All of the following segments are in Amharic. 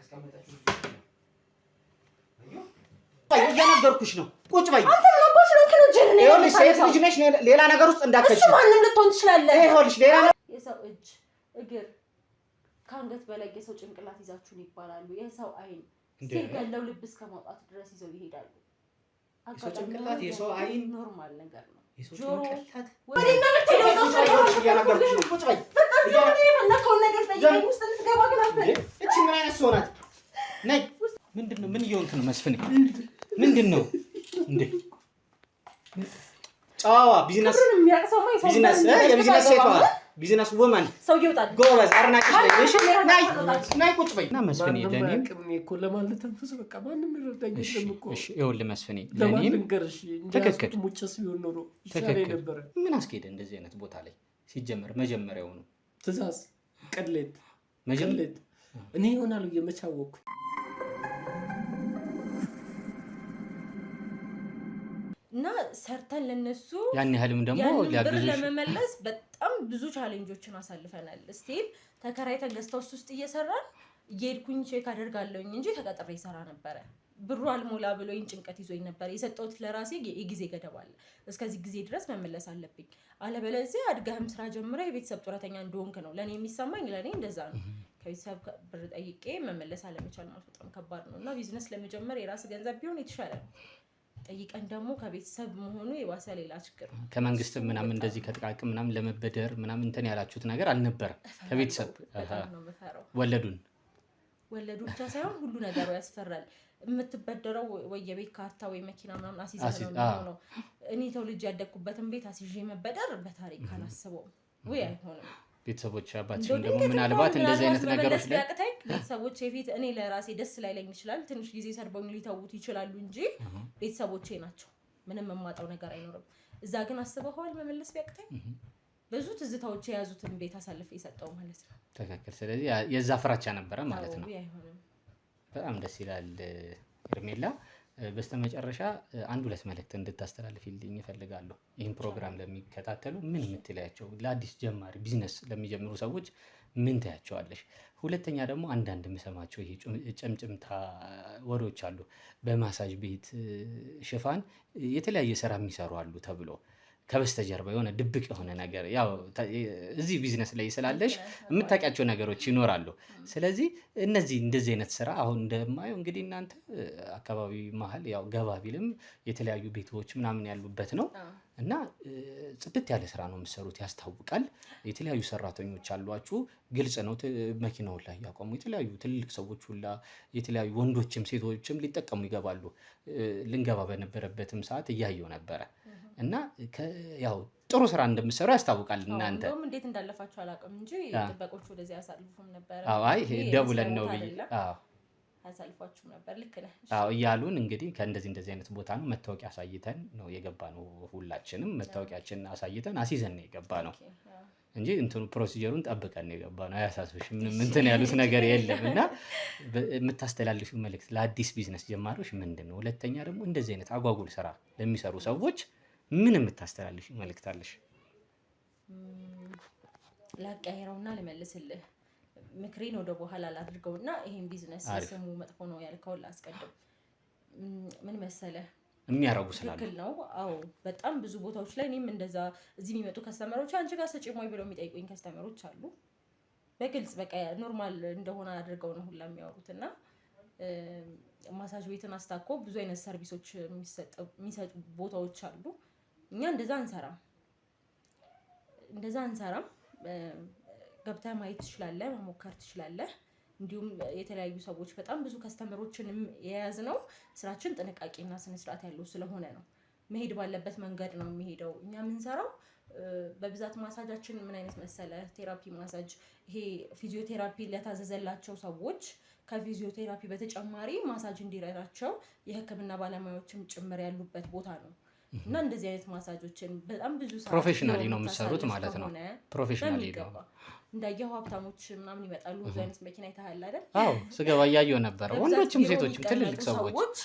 ያስቀመጠችው እየነገርኩሽ ነው። ቁጭ በይ። አንተ ምን አባሽ ነው ከነጀነ ነው? ይኸውልሽ ሴት ልጅ ነሽ፣ ሌላ ነገር ውስጥ እንዳትከቺ። እሱ ማንንም ልትሆን ትችላለህ። ይኸውልሽ ሌላ የሰው እጅ እግር ከአንገት በላይ የሰው ጭንቅላት ይዛችሁን ይባላሉ። የሰው አይን ሲገለው ልብ እስከ ማውጣት ድረስ ይዘው ይሄዳሉ። የሰው ጭንቅላት የሰው አይን ኖርማል ነገር ነው። የሰው ጭንቅላት ወዴና ልትሄደው ነው? እየነገርኩሽ ነው። ቁጭ በይ። በጣም ነው የፈለከውን ነገር ጠይቀኝ። ውስጥ ልትገባ ግን አትፈልግ። እቺ ምን አይነት ሰው ናት? ነይ። ምንድነው? ምን እየሆንክ ነው መስፍኔ? ምንድነው እንዴ? ጫዋ ቢዝነስ የቢዝነስ ሴቷ ቢዝነስ ወመን ሰው ይወጣል። ጎበዝ አርናቂሽ ነሽ። ናይ ቁጭ በይ። እና መስፍኔ ለኔም እኮ ለማለት ተንፈስ በቃ ማንንም ይረዳኝ እኮ። እሺ ይኸውልህ መስፍኔ ለኔም ትክክል ሙቸስ ቢሆን ኖሮ ይሻለኝ ነበር። ምን አስኬደ እንደዚህ አይነት ቦታ ላይ ሲጀመር መጀመሪያው ነው ትእዛዝ ቅሌት መጀመሪያ እኔ ይሆናል የመቻወኩ እና ሰርተን ለነሱ ያን ያህልም ደግሞ ሊያግዙሽ ለመመለስ በጣም ብዙ ቻሌንጆችን አሳልፈናል። ስቲል ተከራይተን ገስታውስ ውስጥ እየሰራን እየሄድኩኝ ቼክ አደርጋለሁኝ እንጂ ተቀጥሬ ይሰራ ነበር። ብሩ አልሞላ ብሎኝ ጭንቀት ይዞኝ ነበር። የሰጠሁት ለራሴ የጊዜ ገደብ አለ። እስከዚህ ጊዜ ድረስ መመለስ አለብኝ። አለበለዚያ አድጋህም ስራ ጀምራ የቤተሰብ ጡረተኛ እንደሆንክ ነው ለኔ የሚሰማኝ። ለኔ እንደዛ ነው። ከቤተሰብ ብር ጠይቄ መመለስ አለመቻል ማለት በጣም ከባድ ነው እና ቢዝነስ ለመጀመር የራስ ገንዘብ ቢሆን የተሻለ ነው። ጠይቀን ደግሞ ከቤተሰብ መሆኑ የባሰ ሌላ ችግር ነው። ከመንግስት ምናምን እንደዚህ ከጥቃቅም ምናምን ለመበደር ምናምን እንትን ያላችሁት ነገር አልነበረም? ከቤተሰብ ወለዱ ብቻ ሳይሆን ሁሉ ነገሩ ያስፈራል። የምትበደረው ወይ የቤት ካርታ ወይ መኪና ምናምን አሲዘህ ነው። እኔ ተወልጄ ያደግኩበትን ቤት አሲዤ መበደር በታሪክ አላስበውም ወይ አይሆንም። ቤተሰቦች አባትሽም ደግሞ ምናልባት እንደዚህ አይነት ነገሮች ላይ ቤተሰቦቼ ፊት እኔ ለራሴ ደስ ላይለኝ ይችላል። ትንሽ ጊዜ ሰርበውኝ ሊተውት ይችላሉ እንጂ ቤተሰቦቼ ናቸው። ምንም የማጣው ነገር አይኖርም። እዛ ግን አስበኸዋል መመለስ ቢያቅተኝ ብዙ ትዝታዎች የያዙትን ቤት አሳልፌ የሰጠው ማለት ነው። ትክክል። ስለዚህ የዛ ፍራቻ ነበረ ማለት ነው። በጣም ደስ ይላል ሄርሜላ። በስተመጨረሻ አንድ ሁለት መልእክት እንድታስተላልፊልኝ እፈልጋለሁ። ይህን ፕሮግራም ለሚከታተሉ ምን የምትለያቸው ለአዲስ ጀማሪ ቢዝነስ ለሚጀምሩ ሰዎች ምን ታያቸዋለሽ? ሁለተኛ ደግሞ አንዳንድ የምሰማቸው ይሄ ጭምጭምታ ወሬዎች አሉ። በማሳጅ ቤት ሽፋን የተለያየ ስራ የሚሰሩ አሉ ተብሎ ከበስተጀርባ የሆነ ድብቅ የሆነ ነገር ያው እዚህ ቢዝነስ ላይ ስላለሽ የምታውቂያቸው ነገሮች ይኖራሉ። ስለዚህ እንደዚህ አይነት ስራ አሁን እንደማየው እንግዲህ እናንተ አካባቢ መሀል ያው ገባ ቢልም የተለያዩ ቤቶች ምናምን ያሉበት ነው እና ጽድት ያለ ስራ ነው የምትሰሩት፣ ያስታውቃል። የተለያዩ ሰራተኞች አሏችሁ፣ ግልጽ ነው። መኪናውን ላይ ያቆሙ የተለያዩ ትልልቅ ሰዎች ሁላ የተለያዩ ወንዶችም ሴቶችም ሊጠቀሙ ይገባሉ። ልንገባ በነበረበትም ሰዓት እያየው ነበረ እና ያው ጥሩ ስራ እንደምትሰሩ ያስታውቃል። እናንተ እንዴት እንዳለፋችሁ አላውቅም እንጂ ጥበቆቹ ወደዚህ ያሳልፉም ነበር። አይ ደውለን ነው ያሳልፏችሁ ነበር። ልክ ነህ እያሉን እንግዲህ ከእንደዚህ አይነት ቦታ ነው መታወቂያ አሳይተን ነው የገባ ነው። ሁላችንም መታወቂያችንን አሳይተን አስይዘን ነው የገባ ነው እንጂ እንትኑ ፕሮሲጀሩን ጠብቀን ነው የገባ ነው። አያሳስብሽ፣ ምንም እንትን ያሉት ነገር የለም። እና የምታስተላልፊው መልእክት ለአዲስ ቢዝነስ ጀማሪዎች ምንድን ነው? ሁለተኛ ደግሞ እንደዚህ አይነት አጓጉል ስራ ለሚሰሩ ሰዎች ምን የምታስተላልፊው መልእክት አለሽ? ላቀያየረውና ልመልስልህ ምክሬን ወደ በኋላ ላድርገውና ይሄን ቢዝነስ ስሙ መጥፎ ነው ያልከውን ላስቀድም። ምን መሰለህ የሚያረጉ ስላሉ ትክክል ነው። አዎ በጣም ብዙ ቦታዎች ላይ እኔም እንደዛ እዚህ የሚመጡ ከስተመሮች አንቺ ጋር ሰጪ ሞይ ብለው የሚጠይቁኝ ከስተመሮች አሉ። በግልጽ በቃ ኖርማል እንደሆነ አድርገው ነው ሁላ የሚያወሩትና ማሳጅ ቤትን አስታኮ ብዙ አይነት ሰርቪሶች የሚሰጡ ቦታዎች አሉ። እኛ እንደዛ አንሰራም። ገብተህ ማየት ትችላለህ፣ መሞከር ትችላለህ። እንዲሁም የተለያዩ ሰዎች በጣም ብዙ ከስተመሮችንም የያዝነው ስራችን ጥንቃቄና ስነ ስርዓት ያለው ስለሆነ ነው። መሄድ ባለበት መንገድ ነው የሚሄደው። እኛ የምንሰራው በብዛት ማሳጃችን ምን አይነት መሰለ ቴራፒ ማሳጅ፣ ይሄ ፊዚዮቴራፒ ለታዘዘላቸው ሰዎች ከፊዚዮቴራፒ በተጨማሪ ማሳጅ እንዲረዳቸው የሕክምና ባለሙያዎችም ጭምር ያሉበት ቦታ ነው እና እንደዚህ አይነት ማሳጆችን በጣም ብዙ ሰዓት ፕሮፌሽናሊ ነው የምትሰሩት ማለት ነው። ፕሮፌሽናሊ ነው እንዳየው ሀብታሞች ምናምን ይመጣሉ። ብዙ አይነት መኪና ይታያል አይደል? አዎ ስገባ እያየሁ ነበር። ወንዶችም ሴቶችም ትልልቅ ሰዎች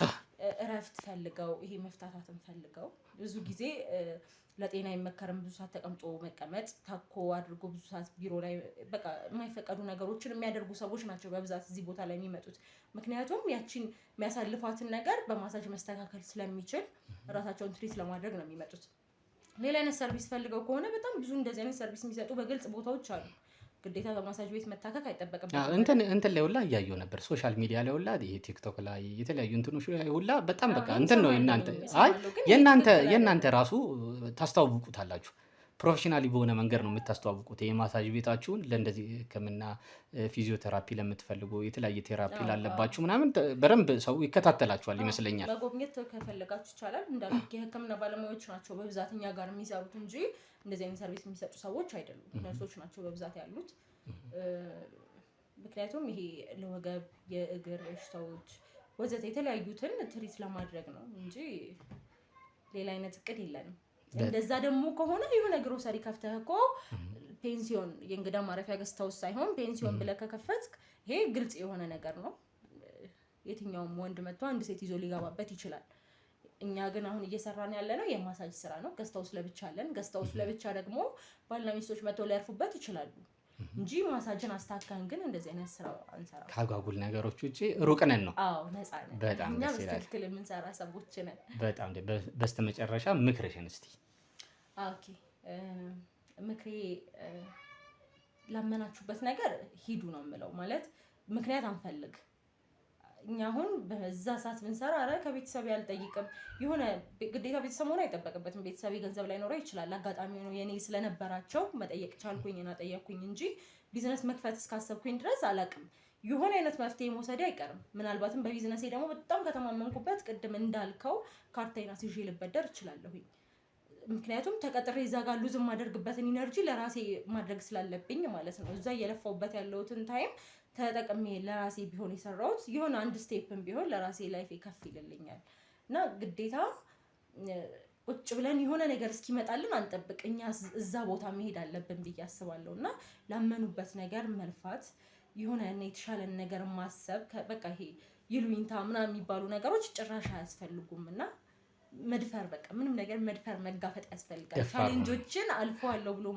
እረፍት ፈልገው ይሄ መፍታታትን ፈልገው ብዙ ጊዜ ለጤና አይመከርም ብዙ ሰዓት ተቀምጦ መቀመጥ ታኮ አድርጎ ብዙ ሰዓት ቢሮ ላይ በቃ የማይፈቀዱ ነገሮችን የሚያደርጉ ሰዎች ናቸው በብዛት እዚህ ቦታ ላይ የሚመጡት። ምክንያቱም ያቺን የሚያሳልፏትን ነገር በማሳጅ መስተካከል ስለሚችል ራሳቸውን ትሪት ለማድረግ ነው የሚመጡት። ሌላ አይነት ሰርቪስ ፈልገው ከሆነ በጣም ብዙ እንደዚህ አይነት ሰርቪስ የሚሰጡ በግልጽ ቦታዎች አሉ። ግዴታ በማሳጅ ቤት መታከክ አይጠበቅበትም። እንትን ላይ ሁላ እያየሁ ነበር ሶሻል ሚዲያ ላይ ሁላ ይሄ ቲክቶክ ላይ የተለያዩ እንትኖች ላይ ሁላ በጣም በቃ እንትን ነው የእናንተ ራሱ ታስተዋውቁታላችሁ። ፕሮፌሽናሊ በሆነ መንገድ ነው የምታስተዋውቁት የማሳጅ ቤታችሁን ለእንደዚህ ሕክምና ፊዚዮቴራፒ ለምትፈልጉ የተለያየ ቴራፒ ላለባችሁ ምናምን በደንብ ሰው ይከታተላችኋል ይመስለኛል። መጎብኘት ከፈለጋችሁ ይቻላል። እንዳልኩ የሕክምና ባለሙያዎች ናቸው በብዛት እኛ ጋር የሚሰሩት እንጂ እንደዚህ አይነት ሰርቪስ የሚሰጡ ሰዎች አይደሉም። ነርሶች ናቸው በብዛት ያሉት። ምክንያቱም ይሄ ለወገብ የእግር በሽታዎች ወዘተ የተለያዩትን ትሪት ለማድረግ ነው እንጂ ሌላ አይነት እቅድ የለንም። እንደዛ ደግሞ ከሆነ የሆነ ግሮሰሪ ከፍተህ እኮ ፔንሲዮን የእንግዳ ማረፊያ ገዝተውስ ሳይሆን ፔንሲዮን ብለህ ከከፈትክ ይሄ ግልጽ የሆነ ነገር ነው። የትኛውም ወንድ መጥቶ አንድ ሴት ይዞ ሊገባበት ይችላል። እኛ ግን አሁን እየሰራን ያለ ነው የማሳጅ ስራ ነው። ገዝተውስ ለብቻ አለን። ገዝተውስ ለብቻ ደግሞ ባልና ሚስቶች መጥተው ሊያርፉበት ይችላሉ እንጂ ማሳጅን አስታካን ግን እንደዚህ አይነት ስራ አንሰራም። ካጓጉል ነገሮች ውጪ ሩቅ ነን ነው። አዎ ነፃ ነን። በጣም እኛ ደስ ይላል። በትክክል የምንሰራ ሰዎች ነን። በጣም በስተመጨረሻ ምክርሽን እስቲ። ኦኬ ምክሬ ላመናችሁበት ነገር ሂዱ ነው የምለው። ማለት ምክንያት አንፈልግ። እኛ አሁን በዛ ሰዓት ብንሰራ አረ ከቤተሰብ ያልጠይቅም የሆነ ግዴታ ቤተሰብ ሆነ አይጠበቅበትም። ቤተሰብ ገንዘብ ላይ ኖረው ይችላል። አጋጣሚ ሆኖ የኔ ስለነበራቸው መጠየቅ ቻልኩኝ እና ጠየቅኩኝ እንጂ ቢዝነስ መክፈት እስካሰብኩኝ ድረስ አላቅም የሆነ አይነት መፍትሄ መውሰድ አይቀርም። ምናልባትም በቢዝነሴ ደግሞ በጣም ከተማመንኩበት ቅድም እንዳልከው ካርታይና ሲዤ ልበደር እችላለሁኝ። ምክንያቱም ተቀጥሬ እዛ ጋር ሉዝ የማደርግበትን ኢነርጂ ለራሴ ማድረግ ስላለብኝ ማለት ነው። እዛ እየለፋውበት ያለውትን ታይም ተጠቅሜ ለራሴ ቢሆን የሰራሁት የሆነ አንድ ስቴፕም ቢሆን ለራሴ ላይፍ ከፍ ይልልኛል እና ግዴታ ቁጭ ብለን የሆነ ነገር እስኪመጣልን አንጠብቅ። እኛ እዛ ቦታ መሄድ አለብን ብዬ አስባለሁ እና ላመኑበት ነገር መልፋት የሆነ የተሻለን ነገር ማሰብ በቃ ይሄ ይሉኝታ ምናምን የሚባሉ ነገሮች ጭራሽ አያስፈልጉም እና መድፈር በቃ ምንም ነገር መድፈር መጋፈጥ ያስፈልጋል። ቻሌንጆችን አልፈዋለሁ ብሎ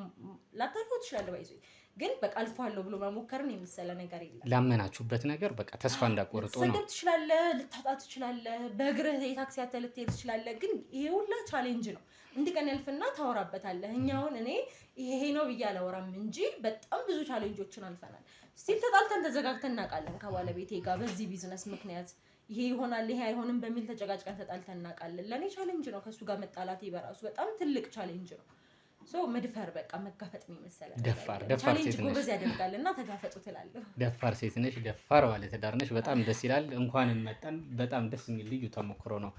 ላታልፈው ትችላለህ ባይዞኝ ግን በቃ አልፈዋለሁ ብሎ መሞከርን የመሰለ ነገር የለም። ላመናችሁበት ነገር በቃ ተስፋ እንዳትቆርጡ ነው። ልትሰደብ ትችላለህ፣ ልታጣ ትችላለህ፣ በእግርህ የታክሲ አተህ ልትሄድ ትችላለህ። ግን ይሄ ሁላ ቻሌንጅ ነው። እንዲህ ቀን ያልፍና ታወራበታለህ። እኛውን እኔ ይሄ ነው ብዬ አላወራም እንጂ በጣም ብዙ ቻሌንጆችን አልፈናል። ስቲል ተጣልተን ተዘጋግተን እናውቃለን ከባለቤቴ ጋር በዚህ ቢዝነስ ምክንያት ይሄ ይሆናል ይሄ አይሆንም በሚል ተጨቃጭቀን ተጣልተን እናውቃለን። ለኔ ቻሌንጅ ነው ከሱ ጋር መጣላቴ በራሱ በጣም ትልቅ ቻሌንጅ ነው። መድፈር በቃ መጋፈጥ ነው መሰለ። ደፋር ቻሌንጅ ጎበዝ ያደርጋልና ተጋፈጡ ትላለህ። ደፋር ሴት ነሽ፣ ደፋር ባለ ትዳር ነሽ። በጣም ደስ ይላል። እንኳንም መጣን። በጣም ደስ የሚል ልዩ ተሞክሮ ነው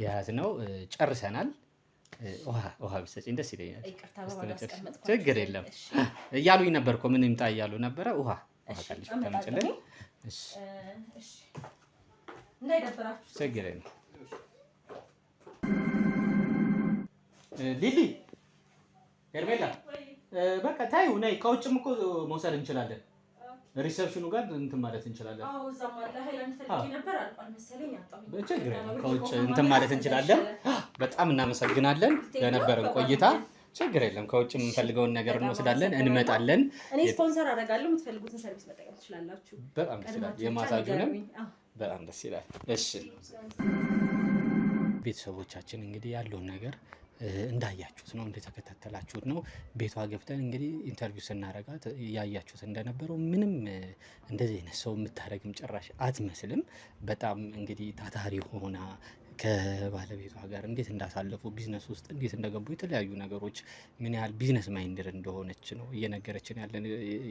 የያዝነው። ጨርሰናል። ውሃ ብትሰጪኝ ደስ ይለኛል። ችግር የለም እያሉኝ ነበር እኮ ምን ይምጣ እያሉ ነበረ። ውሃ ካለሽ ተመጭልን። እሺ እንዳይደብራችሁ ችግር የለም። ሊሊ ሄርሜላ በቃ ታዩ ነይ። ከውጭም እኮ መውሰድ እንችላለን። ሪሰፕሽኑ ጋር እንትን ማለት እንችላለን። አዎ እዛም አለ ሃይላንድ ፈልጌ ነበር አልቋል መሰለኝ አጣሁኝ። ችግር የለም። ከውጭ እንትን ማለት እንችላለን። በጣም እናመሰግናለን ለነበረን ቆይታ። ችግር የለም። ከውጭ የምንፈልገውን ነገር እንወስዳለን፣ እንመጣለን። እኔ ስፖንሰር አደርጋለሁ። የምትፈልጉትን ሰርቪስ መጠቀም ትችላላችሁ። በጣም ደስ ይላል። የማሳጁንም በጣም ደስ ይላል። እሺ ቤተሰቦቻችን እንግዲህ ያለውን ነገር እንዳያችሁት ነው፣ እንደተከታተላችሁት ነው። ቤቷ ገብተን እንግዲህ ኢንተርቪው ስናረጋት ያያችሁት እንደነበረው ምንም እንደዚህ አይነት ሰው የምታደርግም ጭራሽ አትመስልም። በጣም እንግዲህ ታታሪ ሆና ከባለቤቷ ጋር እንዴት እንዳሳለፉ ቢዝነስ ውስጥ እንዴት እንደገቡ የተለያዩ ነገሮች ምን ያህል ቢዝነስ ማይንድር እንደሆነች ነው እየነገረችን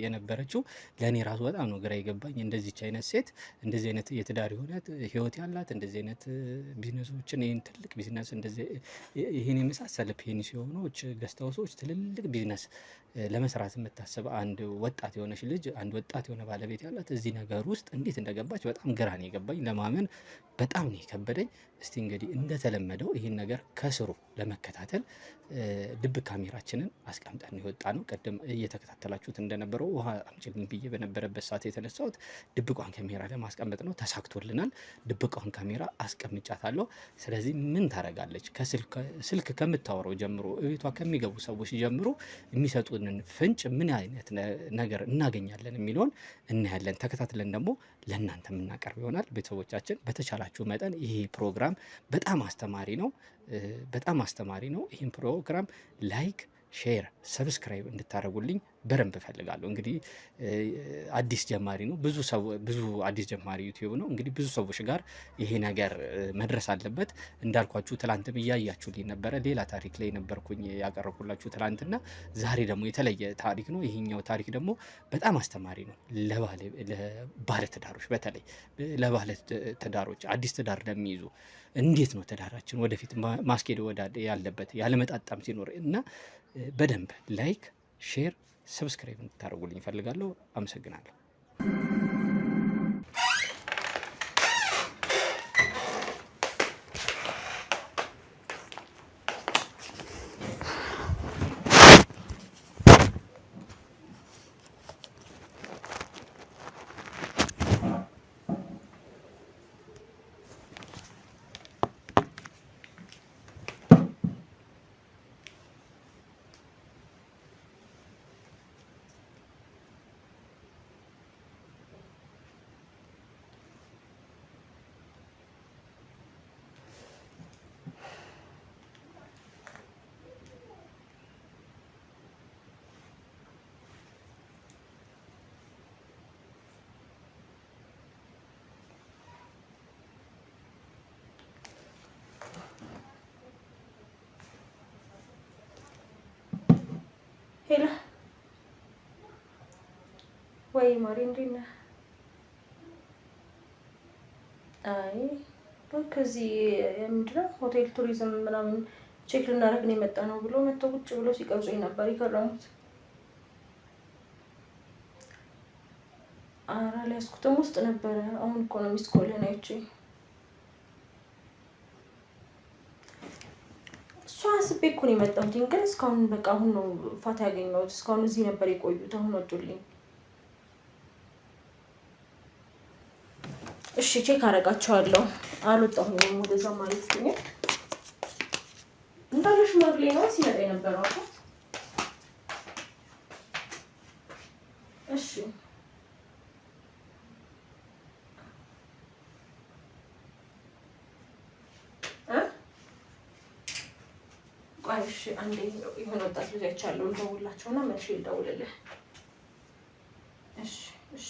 የነበረችው። ለእኔ ራሱ በጣም ነው ግራ የገባኝ። እንደዚች አይነት ሴት እንደዚህ አይነት የትዳር የሆነ ህይወት ያላት እንደዚህ አይነት ቢዝነሶችን ይህን ትልቅ ቢዝነስ ይህን የመሳሰለ ፔንሲዮኖች ገስታውሶች ትልልቅ ቢዝነስ ለመስራት የምታስብ አንድ ወጣት የሆነች ልጅ አንድ ወጣት የሆነ ባለቤት ያላት እዚህ ነገር ውስጥ እንዴት እንደገባች በጣም ግራ ነው የገባኝ። ለማመን በጣም ነው የከበደኝ። እስቲ እንግዲህ እንደተለመደው ይህን ነገር ከስሩ ለመከታተል ድብቅ ካሜራችንን አስቀምጠን የወጣ ነው። ቀደም እየተከታተላችሁት እንደነበረው ውሃ አምጪልኝ ብዬ በነበረበት ሰዓት የተነሳሁት ድብቋን ካሜራ ለማስቀመጥ ነው። ተሳክቶልናል። ድብቋን ካሜራ አስቀምጫታለሁ። ስለዚህ ምን ታደርጋለች? ስልክ ከምታወራው ጀምሮ እቤቷ ከሚገቡ ሰዎች ጀምሮ የሚሰጡንን ፍንጭ ምን አይነት ነገር እናገኛለን የሚለውን እናያለን። ተከታትለን ደግሞ ለእናንተ የምናቀርብ ይሆናል። ቤተሰቦቻችን በተቻላችሁ መጠን ይሄ ፕሮግራም በጣም አስተማሪ ነው። ይህን ፕሮግራም ላይክ፣ ሼር፣ ሰብስክራይብ እንድታደርጉልኝ በደንብ እፈልጋለሁ። እንግዲህ አዲስ ጀማሪ ነው፣ ብዙ አዲስ ጀማሪ ዩቲዩብ ነው። እንግዲህ ብዙ ሰዎች ጋር ይሄ ነገር መድረስ አለበት። እንዳልኳችሁ ትላንትም እያያችሁልኝ ነበረ። ሌላ ታሪክ ላይ ነበርኩኝ ያቀረብኩላችሁ ትላንትና። ዛሬ ደግሞ የተለየ ታሪክ ነው። ይሄኛው ታሪክ ደግሞ በጣም አስተማሪ ነው ለባለትዳሮች፣ በተለይ ለባለትዳሮች አዲስ ትዳር ለሚይዙ እንዴት ነው ትዳራችን ወደፊት ማስኬድ ያለበት ያለመጣጣም ሲኖር እና በደንብ ላይክ፣ ሼር፣ ሰብስክራይብ እንድታደርጉልኝ እፈልጋለሁ። አመሰግናለሁ። ሄሎ ወይ ማሪ እንዴት ነህ? አይ ከዚህ ምንድን ነው ሆቴል ቱሪዝም ምናምን ቼክ ልናደርግ ነው የመጣ ነው ብሎ መጥተው ቁጭ ብሎ ሲቀርጹኝ ነበር የከረሙት። ኧረ አልያዝኩትም፣ ውስጥ ነበረ። አሁን እኮ ነው ሚስት ኮልህን አይቼ እሷ አስቤ እኮ ነው የመጣሁት። ግን እስካሁን በቃ አሁን ነው ፋታ ያገኘሁት። እስካሁን እዚህ ነበር የቆዩት፣ አሁን ወጡልኝ። እሺ ቼክ አደርጋቸዋለሁ። አልወጣሁም ወደዛ ማለት ነው። እንዳለ ሽማግሌ ነው ሲመጣ የነበረው። እሺ እሺ አንዴ የሆነ ወጣት ልጅ አይቻለሁ። እንደውላቸውና መልሼ ልደውልልህ። እሺ እሺ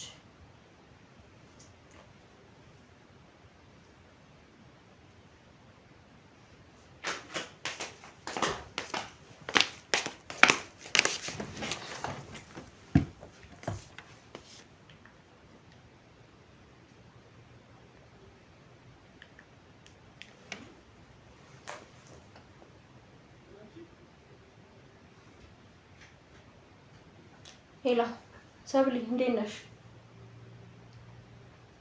ሄላ ሰብሊ እንዴት ነሽ?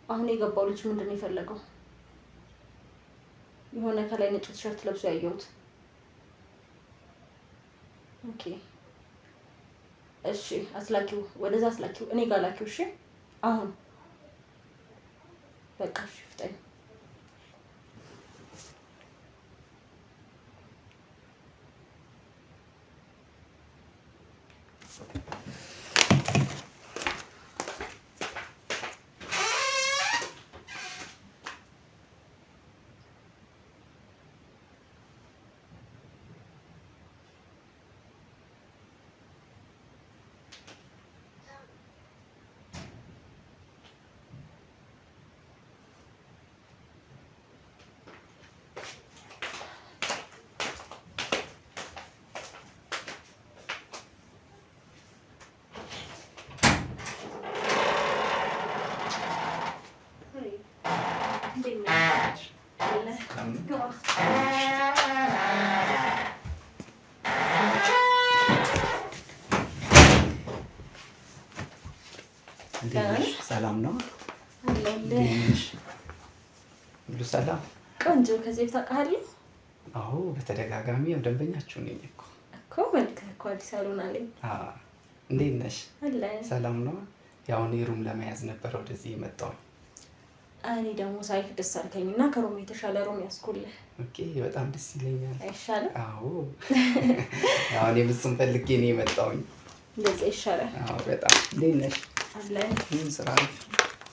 አሁን የገባው ልጅ ምንድን ነው የፈለገው? የሆነ ከላይ ነጭ ቲሸርት ለብሶ ያየሁት። ኦኬ እሺ አስላኪው፣ ወደዛ አስላኪው፣ እኔ ጋር ላኪው። እሺ አሁን በቃ እሺ ፍጠኝ። ሰላም ነው? ሁሉ ሰላም? ቆንጆ። ከዚህ ታውቃለህ? አዎ በተደጋጋሚ ያው ደንበኛችሁ ነኝ እኮ መልክ እኮ አዲስ አበባ አለኝ። እንዴት ነሽ? አለ ሰላም ነው። ያው እኔ ሩም ለመያዝ ነበር ወደዚህ የመጣው። እኔ ደግሞ ሳይክ ደስ አልከኝና ከሩም የተሻለ ሩም ያስኩልህ። ኦኬ በጣም ደስ ይለኛል። አይሻልም? አዎ ያው እኔ ብዙም ፈልጌ ነው የመጣውኝ። እንደዚህ ይሻላል። አዎ በጣም እንዴት ነሽ? አለ ስራ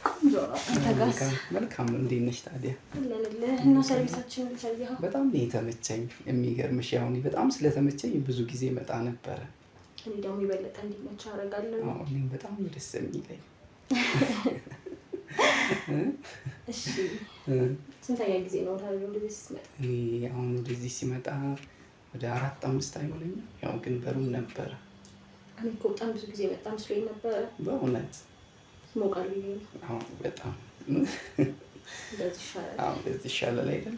ቆንጆ ነው። ተጋስ መልካም ነው። እንዴት ነሽ ታዲያ? አለንልህ እና ሰርቪሳችንን ልታየው በጣም ነው የተመቸኝ። የሚገርምሽ ያው እኔ በጣም ስለተመቸኝ ብዙ ጊዜ መጣ ነበረ። እኔ ደግሞ የበለጠ እንዲመች አደርጋለሁ። አዎ እኔም በጣም ነው ደስ የሚለኝ። እሺ ስንተኛ ጊዜ ነው ታዲያ እንደዚህ ስትመጣ? እኔ አሁን ወደዚህ ሲመጣ ወደ 4-5 አይሆነኝም። ያው ግን በሩም ነበረ። እኔ እኮ በጣም ብዙ ጊዜ መጣ መስሎኝ ነበረ። በእውነት ሞቃል ይሄ አዎ በጣም እንደዚህ ይሻላል። አዎ እንደዚህ ይሻላል አይደል?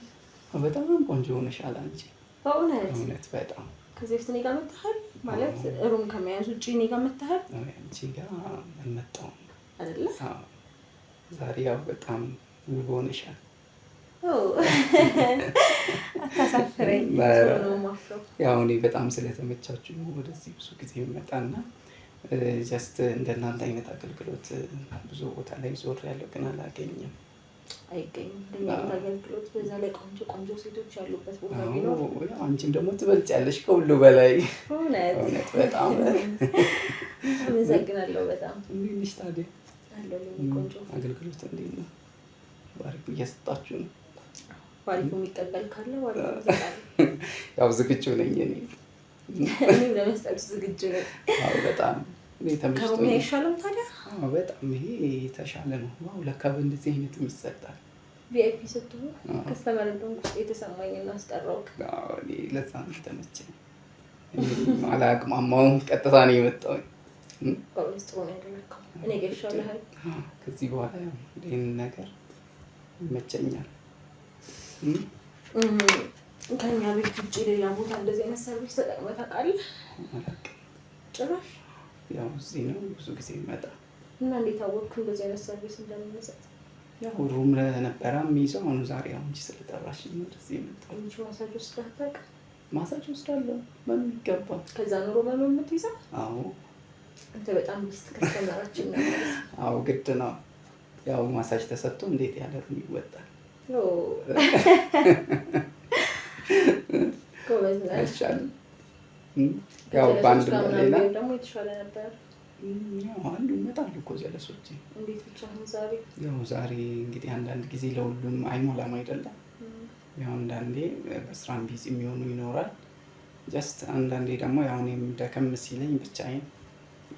በጣም ቆንጆ ሆነሻል አንቺ። በእውነት በጣም ከዚህ በፊት እኔ ጋር መጥተሃል ማለት ሩም ከመያዝ ውጭ እኔ ጋር መጥተሃል? አንቺ ጋር አልመጣሁም አይደለ? አዎ ዛሬ ያው በጣም ውብ ሆነሻል። አታሳፍረኝ። ነው ማፍረው። ያው እኔ በጣም ስለተመቻችሁ ወደዚህ ብዙ ጊዜ መጣና ጀስት እንደናንተ አይነት አገልግሎት ብዙ ቦታ ላይ ዞር ያለው ግን አላገኘም። አይገኝም እንደኛ አገልግሎት። በዛ ላይ ቆንጆ ቆንጆ ሴቶች ያሉበት ቦታ ቢኖር አንቺም ደግሞ ትበልጫለሽ ከሁሉ በላይ። እውነት በጣም አመሰግናለሁ። በጣም እንዴት ነሽ ታዲያ? አለልኝ ቆንጆ አገልግሎት እንዴት ነው? ባሪኩ እየሰጣችሁ ነው? ባሪኩ የሚቀበል ካለ ባሪኩ ይሰጣል። ያው ዝግጁ ነኝ እኔም ለመስጠት ዝግጁ ነኝ። አዎ በጣም ከሩም አይሻልም ታዲያ? አዎ በጣም ይሄ የተሻለ ነው። ዋው ለካ በእንደዚህ አይነት ይሰጣል። ቪአይፒ ስትሆን ከስተመር እንደሆንኩ የተሰማኝን አስጠራሁት። አዎ እኔ ለዛ ነው የተመቸኝ። አላቅማማውም ቀጥታ ነው የመጣሁኝ። በእውነት ጥሩ ነው ያደረግከው። እኔ ጋር ይሻልሃል። ከዚህ በኋላ ይህን ነገር ይመቸኛል። ከኛ ቤት ውጭ ሌላ ቦታ እንደዚህ አይነት ሰርቪስ ተጠቅመህ ታውቃለህ? ጭራሽ ያው እዚህ ነው ብዙ ጊዜ ይመጣ እና እንዴት አወቅክ እንደዚህ አይነት ሰርቪስ እንደምንሰጥ? ያው ሩም ለነበረ የሚይዘው አሁን ዛሬ አንቺ ስለጠራሽኝ ነው ወደዚህ የመጣሁት። አንቺ ማሳጅ ወስደህ አታውቅም? ማሳጅ ወስዳለሁ በሚገባ። ከዛ ኑሮ ነው የምትይዘው? አዎ አንተ በጣም ሚስት ከስተመራችን ነው። አዎ ግድ ነው። ያው ማሳጅ ተሰጥቶ እንዴት ያለ ሩም ይወጣል? ጎበዝ ነህ። አይሻልም? ያው በአንድ ሌላ ደግሞ የተሻለ ነበር። ያው አንዱ ይመጣሉ እኮ ጀለሶች። እንዴት ብቻህን ዛሬ? ያው ዛሬ እንግዲህ አንዳንድ ጊዜ ለሁሉም አይሞላም አይደለም። ያው አንዳንዴ በስራም ቢዚ የሚሆኑ ይኖራል። ጀስት አንዳንዴ ደግሞ ያው እኔም ደከም ሲለኝ ብቻዬን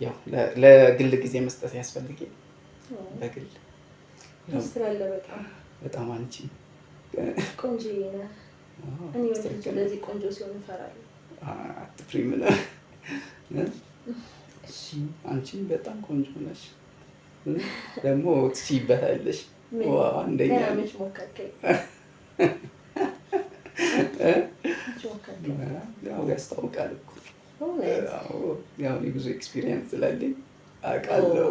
ያው ለግል ጊዜ መስጠት ያስፈልገኝ በግል ስላለ በጣም አንቺ ቆንጆ ነህ። እኔ ወንድ እንደዚህ ቆንጆ ሲሆን እፈራለሁ። አትፍሪ ምን እሺ አንቺም በጣም ቆንጆ ነሽ። ደግሞ ትችይበታለሽ። ዋው አንደኛ ነሽ። ሞከርከኝ። ያው ያስታውቃል እኮ። ያው እኔ ብዙ ኤክስፒሪየንስ ስላለኝ አውቃለሁ።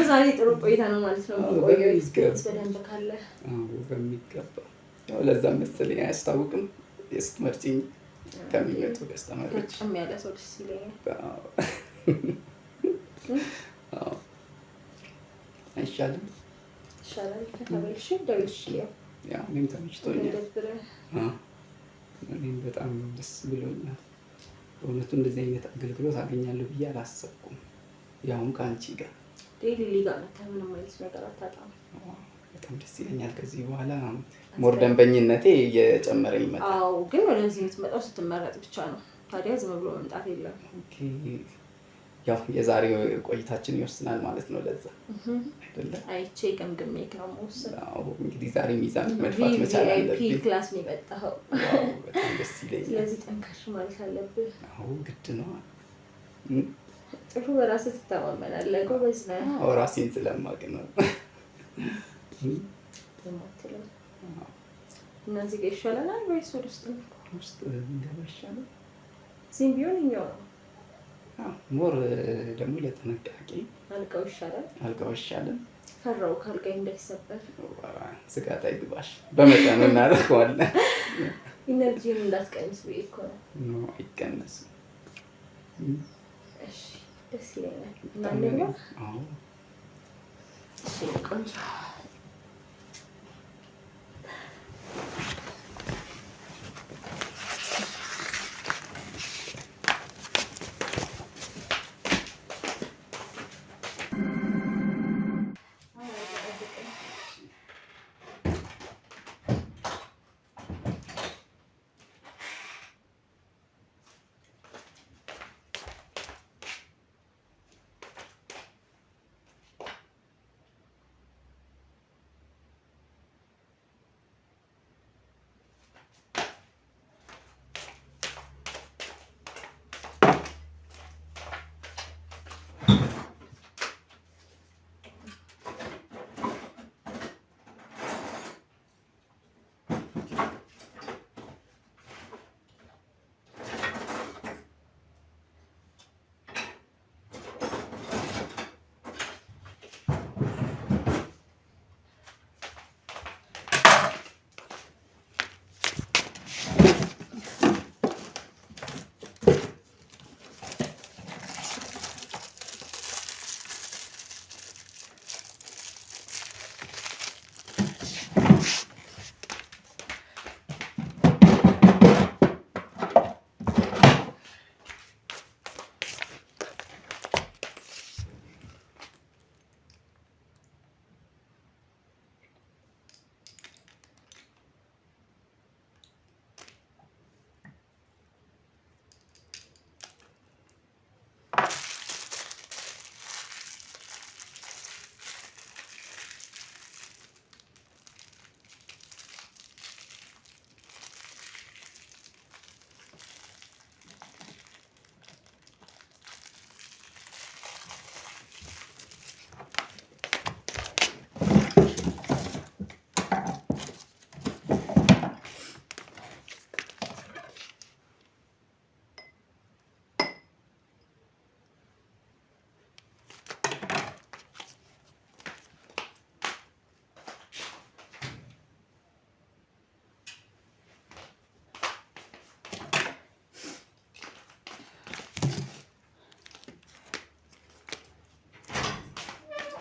ዛሬ ጥሩ ቆይታ ነው ማለት ነው። ቆየው ኤክስፒሪየንስ በደንብ ካለ በሚገባ ያው ለዛ መሰለኝ አያስታውቅም። ስትመርጪኝ ከሚመጡ ከስተመሮች በጣም ያለ ሰው ደስ ይለኛል። አይሻልም? ይሻላል። ከተበልሽ ደውልሽ። ያው እኔም ተመችቶኛል። እኔም በጣም ደስ ብሎኛል። በእውነቱ እንደዚህ አይነት አገልግሎት አገኛለሁ ብዬ አላሰብኩም። ያውም ከአንቺ ጋር ዴይሊ ጋር መተህ ምንም አይነት ነገር አታጣም። በጣም ደስ ይለኛል። ከዚህ በኋላ ሞር ደንበኝነቴ እየጨመረ ይመጣል። አዎ ግን ወደዚህ የምትመጣው ስትመረጥ ብቻ ነው። ታዲያ ዝም ብሎ መምጣት የለም። ያው የዛሬው ቆይታችን ይወስናል ማለት ነው። ለዛ አይደለ? አይቼ ገምግሜ ነው የምወስነው። አዎ እንግዲህ ዛሬ ሚዛን መድፋት መቻል አለብኝ። ቪአይፒ ክላስ ነው የመጣኸው። በጣም ደስ ይለኛል። ስለዚህ ጠንካሽ ማለት አለብህ። አዎ ግድ ነው። ጥሩ በራስህ ትተማመናለህ። ጎበዝ ነህ። አዎ ራሴን ስለማውቅ ነው። የማትለው እና እዚህ ጋር ይሻለናል ወይስ ወደ ውስጥ ነው? ውስጥ እንገባ ይሻላል። እዚህም ቢሆን እኛው ነው። ሞር ደግሞ ለጥንቃቄ አልጋው ይሻላል። አልጋው ይሻላል። ፈራው ካልጋይ እንዳይሰበር። ስጋት አይግባሽ፣ በመጠኑ እናደርገዋለን። ኢነርጂን እንዳትቀንስ ብዬ እኮ ነው። አይቀነስም። እሺ ደስ ይለኛል። እናንተ አዎ እሺ ቆንጆ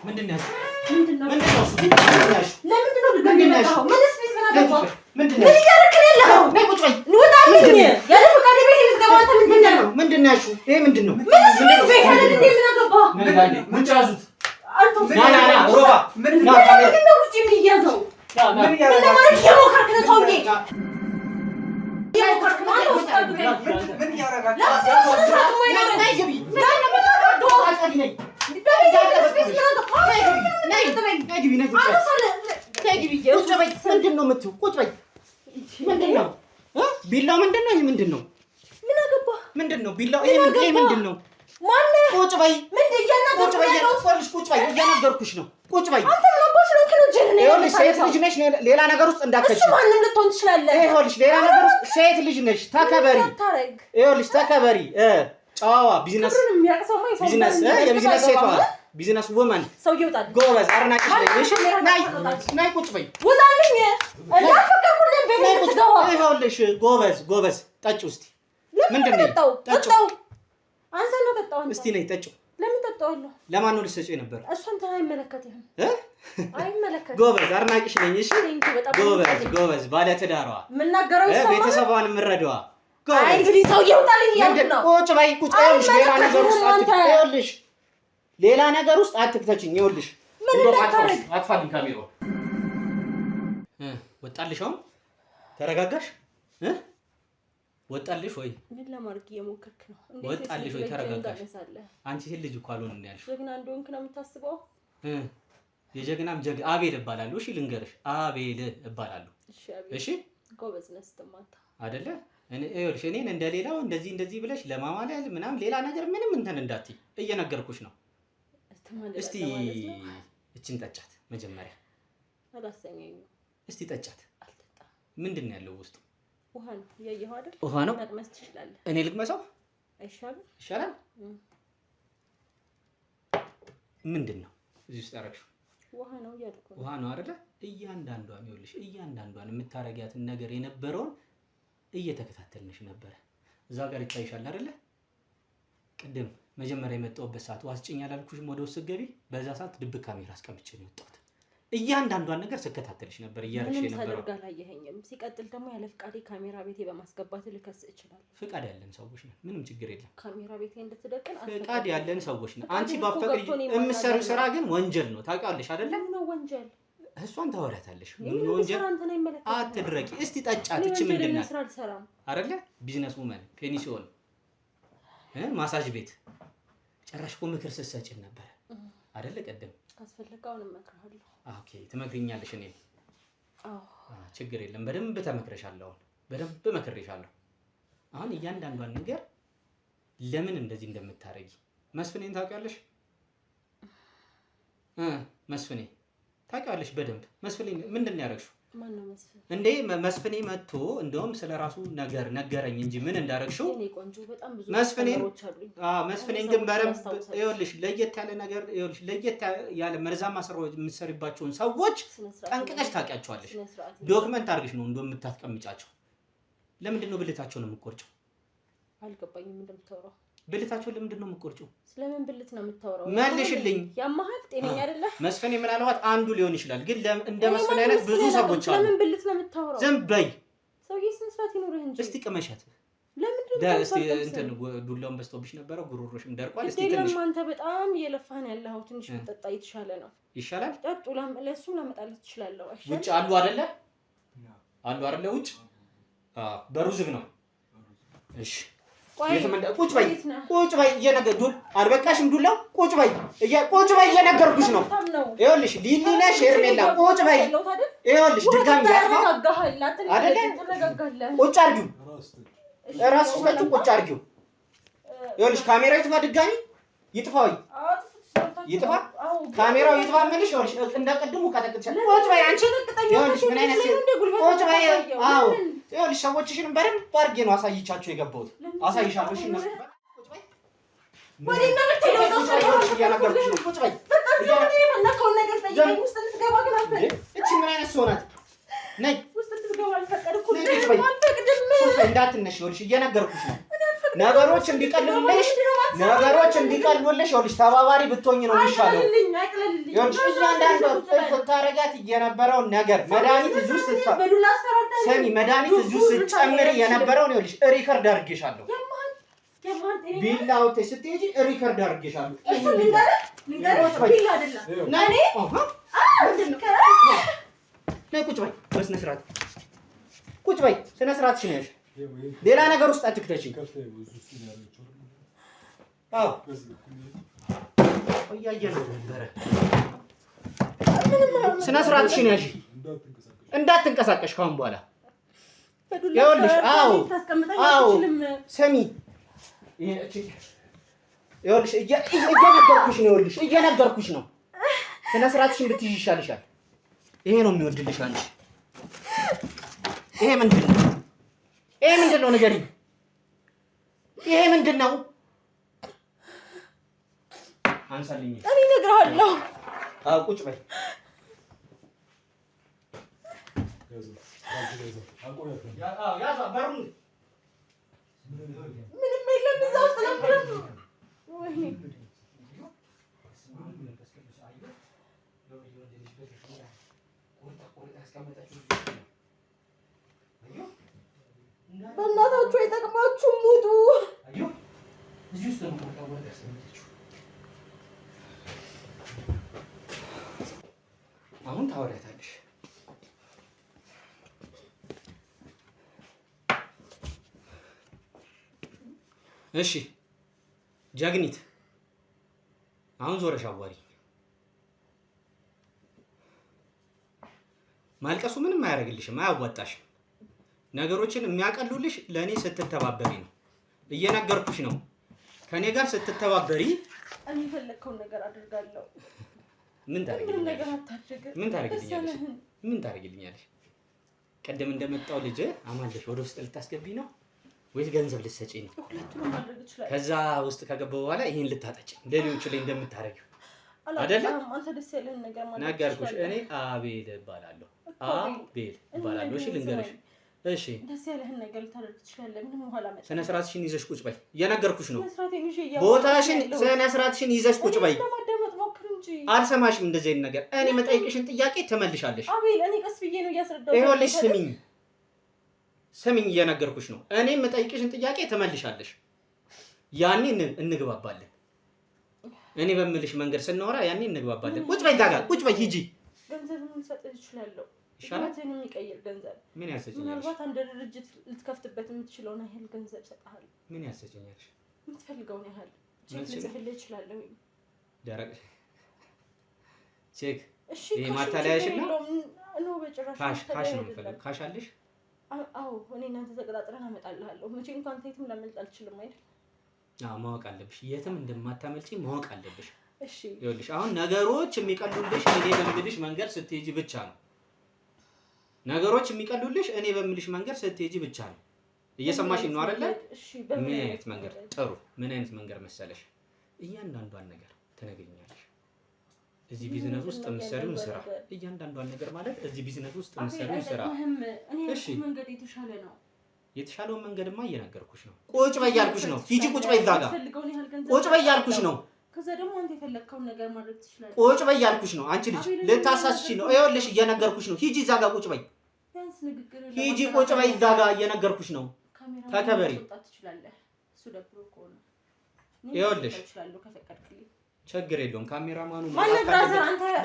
ምንድነው? ምንድነው? ምንድነው? ልገናኛው? ምንስ ቢዝ ምናደርገው? ምንድነው? ምን እያደረግን ያለው? ነይ ቁጭ በይ። ንውጣልኝ። ያለ ፈቃድ ቤት ልትገባ አንተ ምንድነው? ምንድነው ያልሽው? ይሄ ምንድነው? ምንስ ቢዝ ቤት አለ እንዴ? ምን አገባ? ውጭ ያዙት። ና ሮባ ምንድነው ውጭ የሚያዘው? ምን ለማድረግ እየሞከርክ ነው ሰውዬ? እየሞከርክ ነው አንተ ውስጥ አድርገኝ። ምን እያደረጋችሁ? ምንድን ነው የምትይው? ቁጭ በይ። ምንድን ነው ቢላው? ምንድን ነው ይሄ? ምንድን ነው? ምን አገባ? ምንድን ነው ቢላው? ይሄ ምንድን ነው? ማነህ? ቁጭ በይ። ምንድን ቁጭ በይ። እየነገርኩሽ ነው። ቁጭ በይ። አንተ ምን አባሽ ነው ከነጀ ነው? ይኸውልሽ ሴት ልጅ ነሽ። ሌላ ነገር ውስጥ እንዳትከቺ። እሱ ማንም ልትሆን ትችላለህ። ይኸውልሽ ሌላ ነገር ውስጥ ሴት ልጅ ነሽ። ተከበሪ። ይኸውልሽ ተከበሪ። ጨዋዋ ቢዝነስ የቢዝነስ ሴቷ ቢዝነስ ውመን ሰውዬው ጣል ጎበዝ አድናቂሽ ነኝ። እሺ ናይ ቁጭ በይ። ውጣልኝ። እንዳፈቀርኩልህ ቤት ትገባ። ይኸውልሽ ጎበዝ ጠጪ ውስጥ ምንድን ነው? ጠጣው አንተ ነው ጠጣው። እስቲ ነይ ጠጪው። ለምን ጠጣዋለሁ? ለማን ነው ልትሰጪው ነበር? እሱ አንተን አይመለከትህም። አይመለከትህም። ጎበዝ አድናቂሽ ነኝ። እሺ ጎበዝ ባለ ትዳሯ የምናገረው ሰው ቤተሰቧን የምረዳዋ አይ እንግዲህ ሰውዬው ጣልኝ እያልኩ ነው። ቁጭ በይ። ይኸውልሽ ሌላ ነገር ውስጥ ይኸውልሽ ሌላ ነገር ውስጥ አትክተችኝ። ይኸውልሽ አጥፋልኝ ካሜራው። ወጣልሽ? አሁን ተረጋጋሽ? ወጣልሽ ወይ? ምን ለማድረግ እየሞከርክ ነው? ወጣልሽ ወይ? ተረጋጋሽ? አንቺ ሴት ልጅ እኮ አልሆንም ያልሽው። ጀግና እንደሆንክ ነው የምታስበው? የጀግናም አቤል እባላለሁ። እሺ ልንገርሽ፣ አቤል እባላለሁ። እሺ ጎበዝ ነህ ስትማታ አይደለ? ይኸውልሽ እኔን እንደሌላው እንደዚህ ብለሽ ለማማለል ምናምን ሌላ ነገር ምንም እንትን እንዳትይ እየነገርኩሽ ነው። እስቲ እችን ጠጫት መጀመሪያ። አላሰኘኝም። እስቲ ጠጫት። አልጠጣም። ምንድን ነው ያለው ውስጡ? ውሃ ነው። ያየኸው አይደል? ውሃ ነው። መቅመስ ትችላለህ። እኔ ልቅመሰው? አይሻልም? ይሻላል። ምንድን ነው እዚህ ውስጥ ያደረግሽው? ውሃ ነው እያልኩ ነው። ውሃ ነው አይደለ? እያንዳንዷን ይኸውልሽ፣ እያንዳንዷን የምታረጊያትን ነገር የነበረውን እየተከታተልንሽ ነበረ። እዛ ጋር ይታይሻል አይደለ? ቅድም መጀመሪያ የመጣሁበት ሰዓት ዋስጭኝ ያላልኩሽም ወደ ውስጥ ገቢ፣ በዛ ሰዓት ድብቅ ካሜራ አስቀምጬ ነው የወጣሁት። እያንዳንዷን ነገር ስከታተልሽ ነበር እያረግሽ የነበረው። ምንም ታደርጋ አላየኸኝም። ሲቀጥል ደግሞ ያለ ፍቃዴ ካሜራ ቤቴ በማስገባት ልከስ እችላለሁ። ፍቃድ ያለን ሰዎች ነን፣ ምንም ችግር የለም። ካሜራ ቤቴ እንድትደቅን ፍቃድ ያለን ሰዎች ነን። አንቺ ባፈቅሪ የምትሰሪው ስራ ግን ወንጀል ነው፣ ታውቂዋለሽ አይደለ? ነው ወንጀል። እሷን ታወሪያታለሽ። ምን ወንጀል? አትድረቂ እስቲ፣ ጠጫት። እቺ ምንድን ናት አይደለ? ቢዝነስ ውመን፣ ፔኒሲዮን፣ ማሳጅ ቤት ጨራሽ እኮ ምክር ስትሰጪን ነበር አይደለ? ቀደም ካስፈለጋውን እመክርሃለሁ። ኦኬ ትመክሪኛለሽ? እኔ ችግር የለም፣ በደንብ ተመክረሻለሁ። በደንብ መክሬሻለሁ። አሁን እያንዳንዷን ነገር ለምን እንደዚህ እንደምታረጊ መስፍኔን ታውቂያለሽ? መስፍኔ ታውቂዋለሽ በደንብ። መስፍኔ ምንድን ነው ያደረግሽው? ማን ነው መስፍኔ? እንዴ መስፍኔ መጥቶ እንደውም ስለራሱ ነገረኝ እንጂ ምን እንዳደረግሽው። እኔ ቆንጆ በጣም ብዙ ነገሮች አሉኝ። መስፍኔን ግን በደንብ ይኸውልሽ፣ ለየት ያለ ነገር ይኸውልሽ፣ ለየት ያለ መርዛማ ስራዎች የምትሰሪባቸውን ሰዎች ጠንቅቀሽ ታውቂያቸዋለሽ። ዶክመንት አድርገሽ ነው እንደውም የምታስቀምጫቸው። ለምንድን ነው ብልታቸውን የምትቆርጪው? አልገባኝም እንደምታወራው። ብልታቸውን ለምንድን ነው የምትቆርጪው? ስለምን ብልት ነው የምታወራው? መልሽልኝ። ያማሃል? ጤነኛ አይደለህ? መስፍኔ ምናልባት አንዱ ሊሆን ይችላል፣ ግን እንደ መስፍኔ አይነት ብዙ ሰዎች አሉ። ስለምን ብልት ነው የምታወራው? ዝም በይ። ሰውዬ ስነ ስርዓት ይኖርህ እንጂ። እስቲ ቅመሻት። ለምንድን ነው እስቲ እንትን ዱላውን በስቶብሽ ነበረ፣ ጉሮሮሽም ደርቋል። እስቲ ትንሽ አንተ በጣም እየለፋህ ነው ያለኸው። ትንሽ ብትጠጣ የተሻለ ነው። ይሻላል። ጠጡ። ለእሱም ላመጣልህ ትችላለህ። ውጭ አሉ አይደለ? አሉ አይደለ? ውጭ በሩ ዝግ ነው። እሺ ቁጭ በይ ቁጭ በይ። እየነገርኩሽ አልበቃሽም? ዱላው ቁጭ በይ እየነገርኩሽ ነው። ይኸውልሽ ሊሊ ነሽ ሄርሜላ፣ ቁጭ በይ። ይኸውልሽ ድጋሚ አይደለ? ቁጭ አድርጊው፣ እራስሽ ፈጭ፣ ቁጭ አድርጊው። ይኸውልሽ ካሜራ ይጥፋ፣ ድጋሚ ይጥፋ፣ ይጥፋ፣ ካሜራው ይጥፋ። የምልሽ ይኸውልሽ እንደቀድሙ ቀጠቅጥሻለሁ። ቁጭ በይ አንቺ። ይኸውልሽ ምን አይነት ቁጭ በይ። አዎ ይኸውልሽ ሰዎችሽንም በደንብ አድርጌ ነው አሳይቻቸው የገባሁት። አሳይሻለሁ። እሺ እነሱ ቁጭ በይ። ወዲና ለተለው እያናገርኩሽ ነው። ቁጭ በይ። የፈለከውን ነገር ጠይቀኝ። ውስጥ ልትገባ ግን አልፈቅድም። እቺ ምን አይነት ሰው ናት? ነይ ውስጥ ልትገባ አልፈቀድኩም። እንዳትነሽ። ይኸውልሽ እየነገርኩሽ ነው። ነገሮች እንዲቀልሉልሽ ይኸውልሽ ተባባሪ ብትሆኝ ነው የሚሻለው። ይኸውልሽ እያንዳንዱ ስታረጋት የነበረውን ነገር መድኃኒት እዚህ ውስጥ ስትጨምሪ የነበረውን ይኸውልሽ ሪከርድ አድርጌሻለሁ። ቢላው ስትሄጂ ሪከርድ አድርጌሻለሁ። ቁጭ በይ፣ በስነ ስርዓት ቁጭ በይ። ስነ ስርዓትሽን ያዥ። ሌላ ነገር ውስጥ አትክተቺ። አዎ እያየን ነበረ። ስነ ስርዓትሽን ያዥ፣ እንዳትንቀሳቀሽ ካሁን በኋላ። ይኸውልሽ ስሚ፣ ይኸውልሽ እየነገርኩሽ ነው። ስነ ስርዓትሽን ብትይዥ ይሻልሻል። ይሄ ነው የሚወድልሽ አንቺ። ይሄ ምንድን ነው ንገሪኝ። ይሄ ምንድን ነው? አንሳልኝ። እኔ እነግርሃለሁ። አዎ ቁጭ በይ። ምንም የለም እዛ ውስጥ ነበር። ወይኔ በእናታችሁ አይጠቅማችሁም፣ ሙቱ። አሁን ታወሪያታለሽ። እሺ ጀግኒት፣ አሁን ዞረሽ አዋሪ። ማልቀሱ ምንም አያደርግልሽም፣ አያዋጣሽም። ነገሮችን የሚያቀሉልሽ ለእኔ ስትተባበሪ ነው። እየነገርኩሽ ነው። ከኔ ጋር ስትተባበሪ እኔ የፈለግከውን ነገር አደርጋለሁ። ምን ታደርግልኛለሽ? ቅድም እንደመጣው ልጅ አማለሽ ወደ ውስጥ ልታስገቢ ነው። ወይስ ገንዘብ ልትሰጪኝ ነው? ሁለቱንም ማድረግ እችላለሁ። ከዛ ውስጥ ከገባሁ በኋላ ይሄን ልታጠጪ ሌሎቹ ላይ እንደምታረጊው አይደለም። አንተ ደስ ያለህን ነገር ማለት ነገርኩሽ። እኔ አቤል እባላለሁ። አቤል እባላለሁ። እሺ ልንገርሽ። እሺ ደስ ያለህን ነገር ልታደርግ ትችላለህ። ምንም ኋላ መጣ። ስነ ስርዓትሽን ይዘሽ ቁጭ በይ። እየነገርኩሽ ነው። ቦታሽን ስነ ስርዓትሽን ይዘሽ ቁጭ በይ። አልሰማሽም እንደዚህ አይነት ነገር። እኔ መጠይቅሽን ጥያቄ ትመልሻለሽ። አቤል እኔ ቀስ ብዬ ነው እያስረዳሁሽ። ይኸውልሽ ስሚኝ፣ እየነገርኩሽ ነው። እኔ መጠይቅሽን ጥያቄ ትመልሻለሽ። ያኔ እንግባባለን። እኔ በምልሽ መንገድ ስናወራ ያኔ እንግባባለን። ቁጭ በይ ዳጋ፣ ቁጭ በይ ሂጂ። ገንዘብ ልሰጥህ እችላለሁ። ይሻላል። የሚቀይር ገንዘብ ምን ያሰጭኛል? ምናልባት አንድ ድርጅት ልትከፍትበት የምትችለውን ያህል ገንዘብ እሰጥሃለሁ። ምን ያሰጭኛል? የምትፈልገውን ያህል ቼክ ልጽፍልህ እችላለሁ። ደረቅ ቼክ? እሺ ይሄ ማታለያሽና ነው በጭራሽ። ካሽ ነው የምፈልገው። ካሽ አለሽ? አዎ እኔ እናንተ ተቀጣጥረን አመጣልሃለሁ። መቼ እንኳን የትም ላመልጥ አልችልም አይደል? አዎ ማወቅ አለብሽ። የትም እንደማታመልጪ ማወቅ አለብሽ። እሺ ይኸውልሽ አሁን ነገሮች የሚቀሉልሽ እኔ በምልሽ መንገድ ስትሄጂ ብቻ ነው። ነገሮች የሚቀሉልሽ እኔ በምልሽ መንገድ ስትሄጂ ብቻ ነው። እየሰማሽኝ ነው አይደለ? ምን አይነት መንገድ? ጥሩ። ምን አይነት መንገድ መሰለሽ? እያንዳንዷን ነገር ትነግሪኛለሽ። እዚህ ቢዝነስ ውስጥ የምትሰሪውን ስራ እያንዳንዷን ነገር ማለት እዚህ ቢዝነስ ውስጥ የምትሰሪውን ስራ። እሺ መንገድ የተሻለ ነው። የተሻለውን መንገድማ እየነገርኩሽ ነው። ቁጭ በይ ያልኩሽ ነው። ሂጂ ቁጭ በይ እዛ ጋር። ቁጭ በይ ያልኩሽ ነው። ከዛ ደግሞ አንተ የፈለግከውን ነገር ማድረግ ትችላለህ። ቁጭ በይ ያልኩሽ ነው። አንቺ ልጅ ልታሳስቺ ነው። ይኸውልሽ እየነገርኩሽ ነው። ሂጂ እዛ ጋር ቁጭ በይ። ሂጂ ቁጭ በይ እዛ ጋር እየነገርኩሽ ነው። ተከበሪ። ይኸውልሽ ችግር የለውም። ካሜራማኑ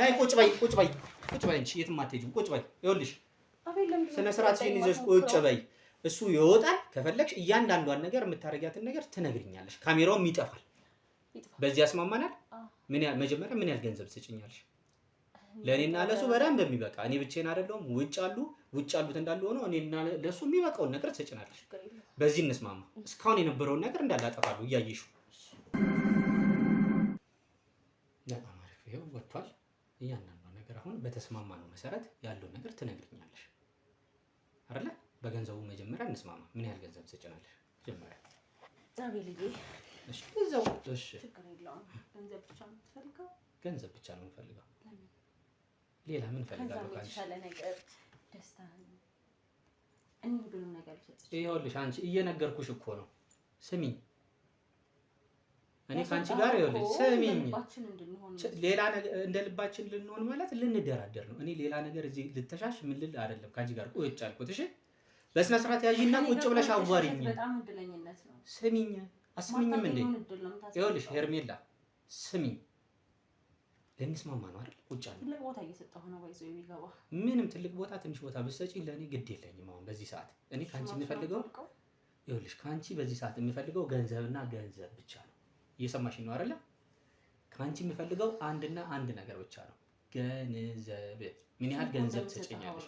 ናይ ቁጭ በይ ቁጭ በይ ቁጭ በይ። አንቺ የትም አትሄጂም። ቁጭ በይ። ይኸውልሽ ስነ ስርዓትሽን ይዘሽ ቁጭ በይ። እሱ ይወጣል። ከፈለግሽ እያንዳንዷን ነገር የምታረጊያትን ነገር ትነግሪኛለሽ። ካሜራውም ይጠፋል። በዚህ ያስማማናል። መጀመሪያ ምን ያህል ገንዘብ ትሰጪኛለሽ? ለእኔና ለሱ በደንብ የሚበቃ። እኔ ብቻዬን አይደለሁም። ውጭ ያሉት እንዳሉ ሆነው እኔና ለሱ የሚበቃውን ነገር ትሰጪናለሽ። በዚህ እንስማማ። እስካሁን የነበረውን ነገር እንዳላጠፋለሁ እያየሽው። በጣም አሪፍ። ይኸው ወጥቷል። እያንዳንዷን ነገር አሁን በተስማማነው መሰረት ያለውን ነገር ትነግሪኛለሽ አይደለ? በገንዘቡ መጀመሪያ እንስማማ። ምን ያህል ገንዘብ ትሰጪናለሽ? መጀመሪያ አቤልዬ እሺ፣ እዛው እሺ፣ ችግር የለውም። ገንዘብ ብቻ ነው የምትፈልገው? ገንዘብ ብቻ ነው የምፈልገው። ሌላ ምን ፈልጋለሁ? ካንቺ የተሻለ ነገር ደስታ ነው። እኔ ሁሉንም ነገር ልሰጥሽ። ይኸውልሽ አንቺ እየነገርኩሽ እኮ ነው። ስሚኝ፣ እኔ ካንቺ ጋር ይኸውልሽ፣ ስሚኝ፣ ሌላ ነገር እንደ ልባችን ልንሆን ማለት ልንደራደር ነው። እኔ ሌላ ነገር እዚህ ልተሻሽ ምን ልል አይደለም። ካንቺ ጋር ቁጭ አልኩት። እሺ፣ በስነ ስርዓት ያዢና ቁጭ ብለሽ አዋሪኝ። በጣም እድለኝነት ነው። ስሚኝ፣ አስሚኝም እንዴ? ይኸውልሽ ሄርሜላ፣ ስሚኝ፣ ልንስማማ ነው አይደል? ቁጭ አለ። ትልቅ ቦታ እየሰጠሁ ነው ወይስ የሚገባ? ምንም ትልቅ ቦታ ትንሽ ቦታ ብትሰጪ ለኔ ግድ የለኝም። አሁን በዚህ ሰዓት እኔ ካንቺ የምፈልገው ይኸውልሽ፣ ካንቺ በዚህ ሰዓት የምፈልገው ገንዘብና ገንዘብ ብቻ ነው። እየሰማሽኝ ነው አይደለ? ካንቺ የምፈልገው አንድና አንድ ነገር ብቻ ነው፣ ገንዘብ። ምን ያህል ገንዘብ ትሰጪኛለሽ?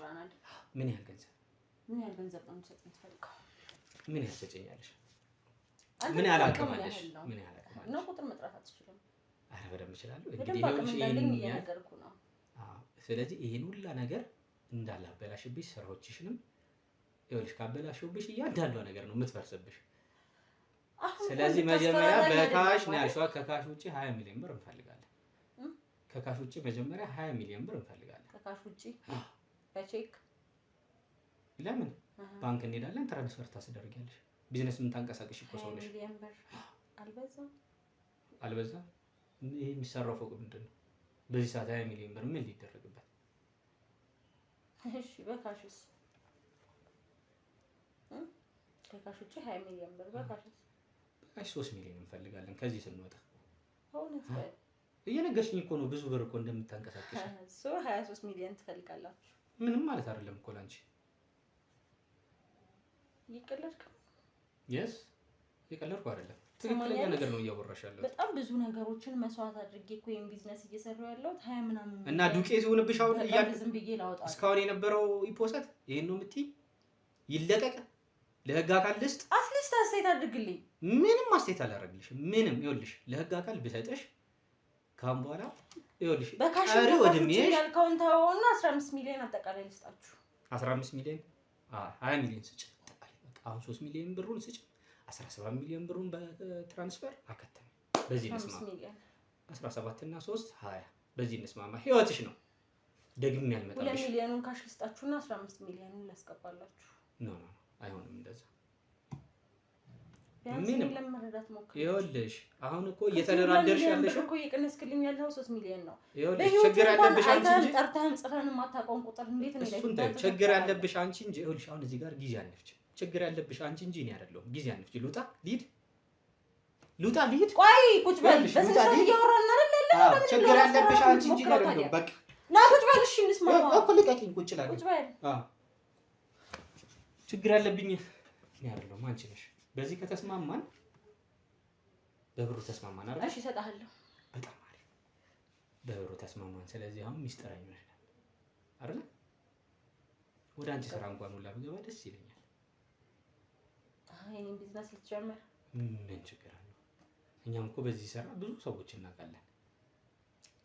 ምን ያህል ገንዘብ? ምን ያህል ገንዘብ ነው የምትሰጪኝ? ምን ያህል ትሰጪኛለሽ? ምን ያህል አቅም አለሽ? ምን ያህል አቅም አለሽ? ነው ቁጥር መጥራት አትችልም? አረ በደንብ እችላለሁ። እንግዲህ ይኸውልሽ ይሄን እየነገርኩ ነው። አዎ፣ ስለዚህ ይሄን ሁላ ነገር እንዳላበላሽብሽ ስራዎችሽንም ይኸውልሽ ካበላሽብሽ እያንዳንዷ ነገር ነው የምትፈርስብሽ። ስለዚህ መጀመሪያ በካሽ ነው ያልሽው። ከካሽ ውጪ 20 ሚሊዮን ብር እንፈልጋለን። ከካሽ ውጪ መጀመሪያ 20 ሚሊዮን ብር እንፈልጋለን። ከካሽ ውጪ በቼክ ለምን? ባንክ እንሄዳለን፣ ትራንስፈር ታስደርጊያለሽ። ቢዝነስ ምን ታንቀሳቀሽ እኮ ሰው ነሽ። አልበዛም? አልበዛም? ይሄ የሚሰራው ፎቅ ምንድን ነው? በዚህ ሰዓት 20 ሚሊዮን ብር ምን ሊደረግበት? እሺ በካሽስ? ከካሽ ውጪ 20 ሚሊዮን ብር በካሽስ? በካሽ 3 ሚሊዮን እንፈልጋለን ከዚህ ስንወጣ። እውነት በል። እየነገርሽኝ እኮ ነው ብዙ ብር እኮ እንደምታንቀሳቀሽ። 23 ሚሊዮን ትፈልጋላችሁ? ምንም ማለት አይደለም እኮ ላንቺ። ይቀለድክ? የስ የቀለድኩ አይደለም። ትክክለኛ ነገር ነው እያወራሽ ያለው። በጣም ብዙ ነገሮችን መስዋዕት አድርጌ እኮ ይሄን ቢዝነስ እየሰራሁ ያለሁት 20 ምናምን እና ዱቄት ይሁንብሽ። አሁን ዝም ብዬ ላውጣው እስካሁን የነበረው ይፖሰት ይሄን ነው የምትይ? ይለቀቅ፣ ለህግ አካል ልስጥ። አትሊስት አስተያየት አድርግልኝ። ምንም አስተያየት አላደርግልሽም። ምንም ይኸውልሽ፣ ለህግ አካል ብሰጥሽ ካሁን በኋላ ይኸውልሽ ቀሪ ወድሜሽ ያልከውን ተወውና 15 ሚሊዮን አጠቃላይ ልስጣችሁ። 15 ሚሊዮን 20 ሚሊዮን ስጭ። አሁን 3 ሚሊዮን ብሩን ስጭ። 17 ሚሊዮን ብሩን በትራንስፈር አከተመ። በዚህ እንስማማ 17 እና 3 20 በዚህ እንስማማ። ህይወትሽ ነው። ደግሜ ያልመጣልሽ 2 ሚሊዮኑን ካሽ ልስጣችሁና 15 ሚሊዮኑን ላስገባላችሁ። ኖ አይሆንም እንደዛ። ምንም ለመረዳት ሞክር። ይኸውልሽ አሁን እኮ እየተደራደርሽ ያለሽ እኮ እየቀነስክልኝ ያለው 3 ሚሊዮን ነው። ይኸውልሽ ችግር ያለብሽ አንቺ እንጂ ጠርተህም ጽፈህን የማታውቀውን ቁጥር እንዴት ነው እሱን ታዩ። ችግር ያለብሽ አንቺ እንጂ ይኸውልሽ አሁን እዚህ ጋር ጊዜ አለፍች። ችግር ያለብሽ አንቺ እንጂ እኔ አይደለሁም። ጊዜ አለፍች። ልውጣ ሊድ ቆይ ቁጭ በል። በስንት እያወራን አይደል? አዎ ችግር ያለብሽ አንቺ እንጂ አይደለሁም። በቃ ና ቁጭ በል። እሺ እንስማማ እኮ ልቀቂኝ። ቁጭ ላል ቁጭ በል። አዎ ችግር ያለብኝ እኔ አይደለሁም አንቺ ነሽ። በዚህ ከተስማማን በብሩ ተስማማን አይደል? እሺ እሰጥሃለሁ። በጣም አሪፍ በብሩ ተስማማን። ስለዚህ አሁን ሚስጥራኝ ነሽ አይደል? ወደ አንቺ ስራ እንኳን ሁላ ብገባ ደስ ይለኛል። እኔም ቢዝነስ ልትጀምር ምን ችግር አለው? እኛም እኮ በዚህ ስራ ብዙ ሰዎች እናውቃለን።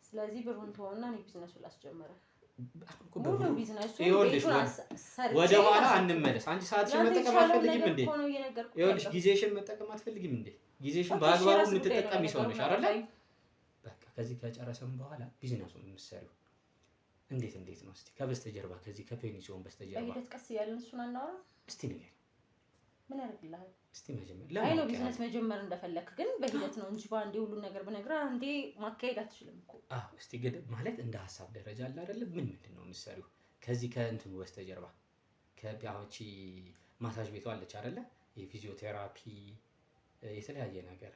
ስለዚህ ብሩን ተወውና እኔ ቢዝነሱን ላስጀምር። ሙሉ ቢዝነሱ ወደ ኋላ አንመለስ። አንቺ ሰዓትሽን መጠቀም አትፈልጊም እንዴ? ይኸውልሽ ጊዜሽን መጠቀም አትፈልጊም እንዴ? ጊዜሽን በአግባቡ የምትጠቀሚ ሰው ነሽ አይደል? በቃ ከዚህ ከጨረሰን በኋላ ቢዝነሱን የምትሰሪው እንዴት ነው? እስቲ ከበስተጀርባ ከዚህ ከፔኒሲዮን በስተጀርባ በሂደት ቀስ እያልን እሱን አናወራ። እስቲ ንገሪኝ። ምን ያደርግልሃል? እስቲ መጀመር አይ ነው ቢዝነስ መጀመር እንደፈለክ ግን በሂደት ነው እንጂ በአንዴ ሁሉን ነገር ብነግርህ አንዴ ማካሄድ አትችልም እኮ። እስቲ ግን ማለት እንደ ሀሳብ ደረጃ አለ አይደል? ምንድን ነው የምትሰሪው ከዚህ ከእንትኑ በስተጀርባ? ከቢያውቺ ማሳጅ ቤቷ አለች አይደለ? የፊዚዮቴራፒ የተለያየ ነገር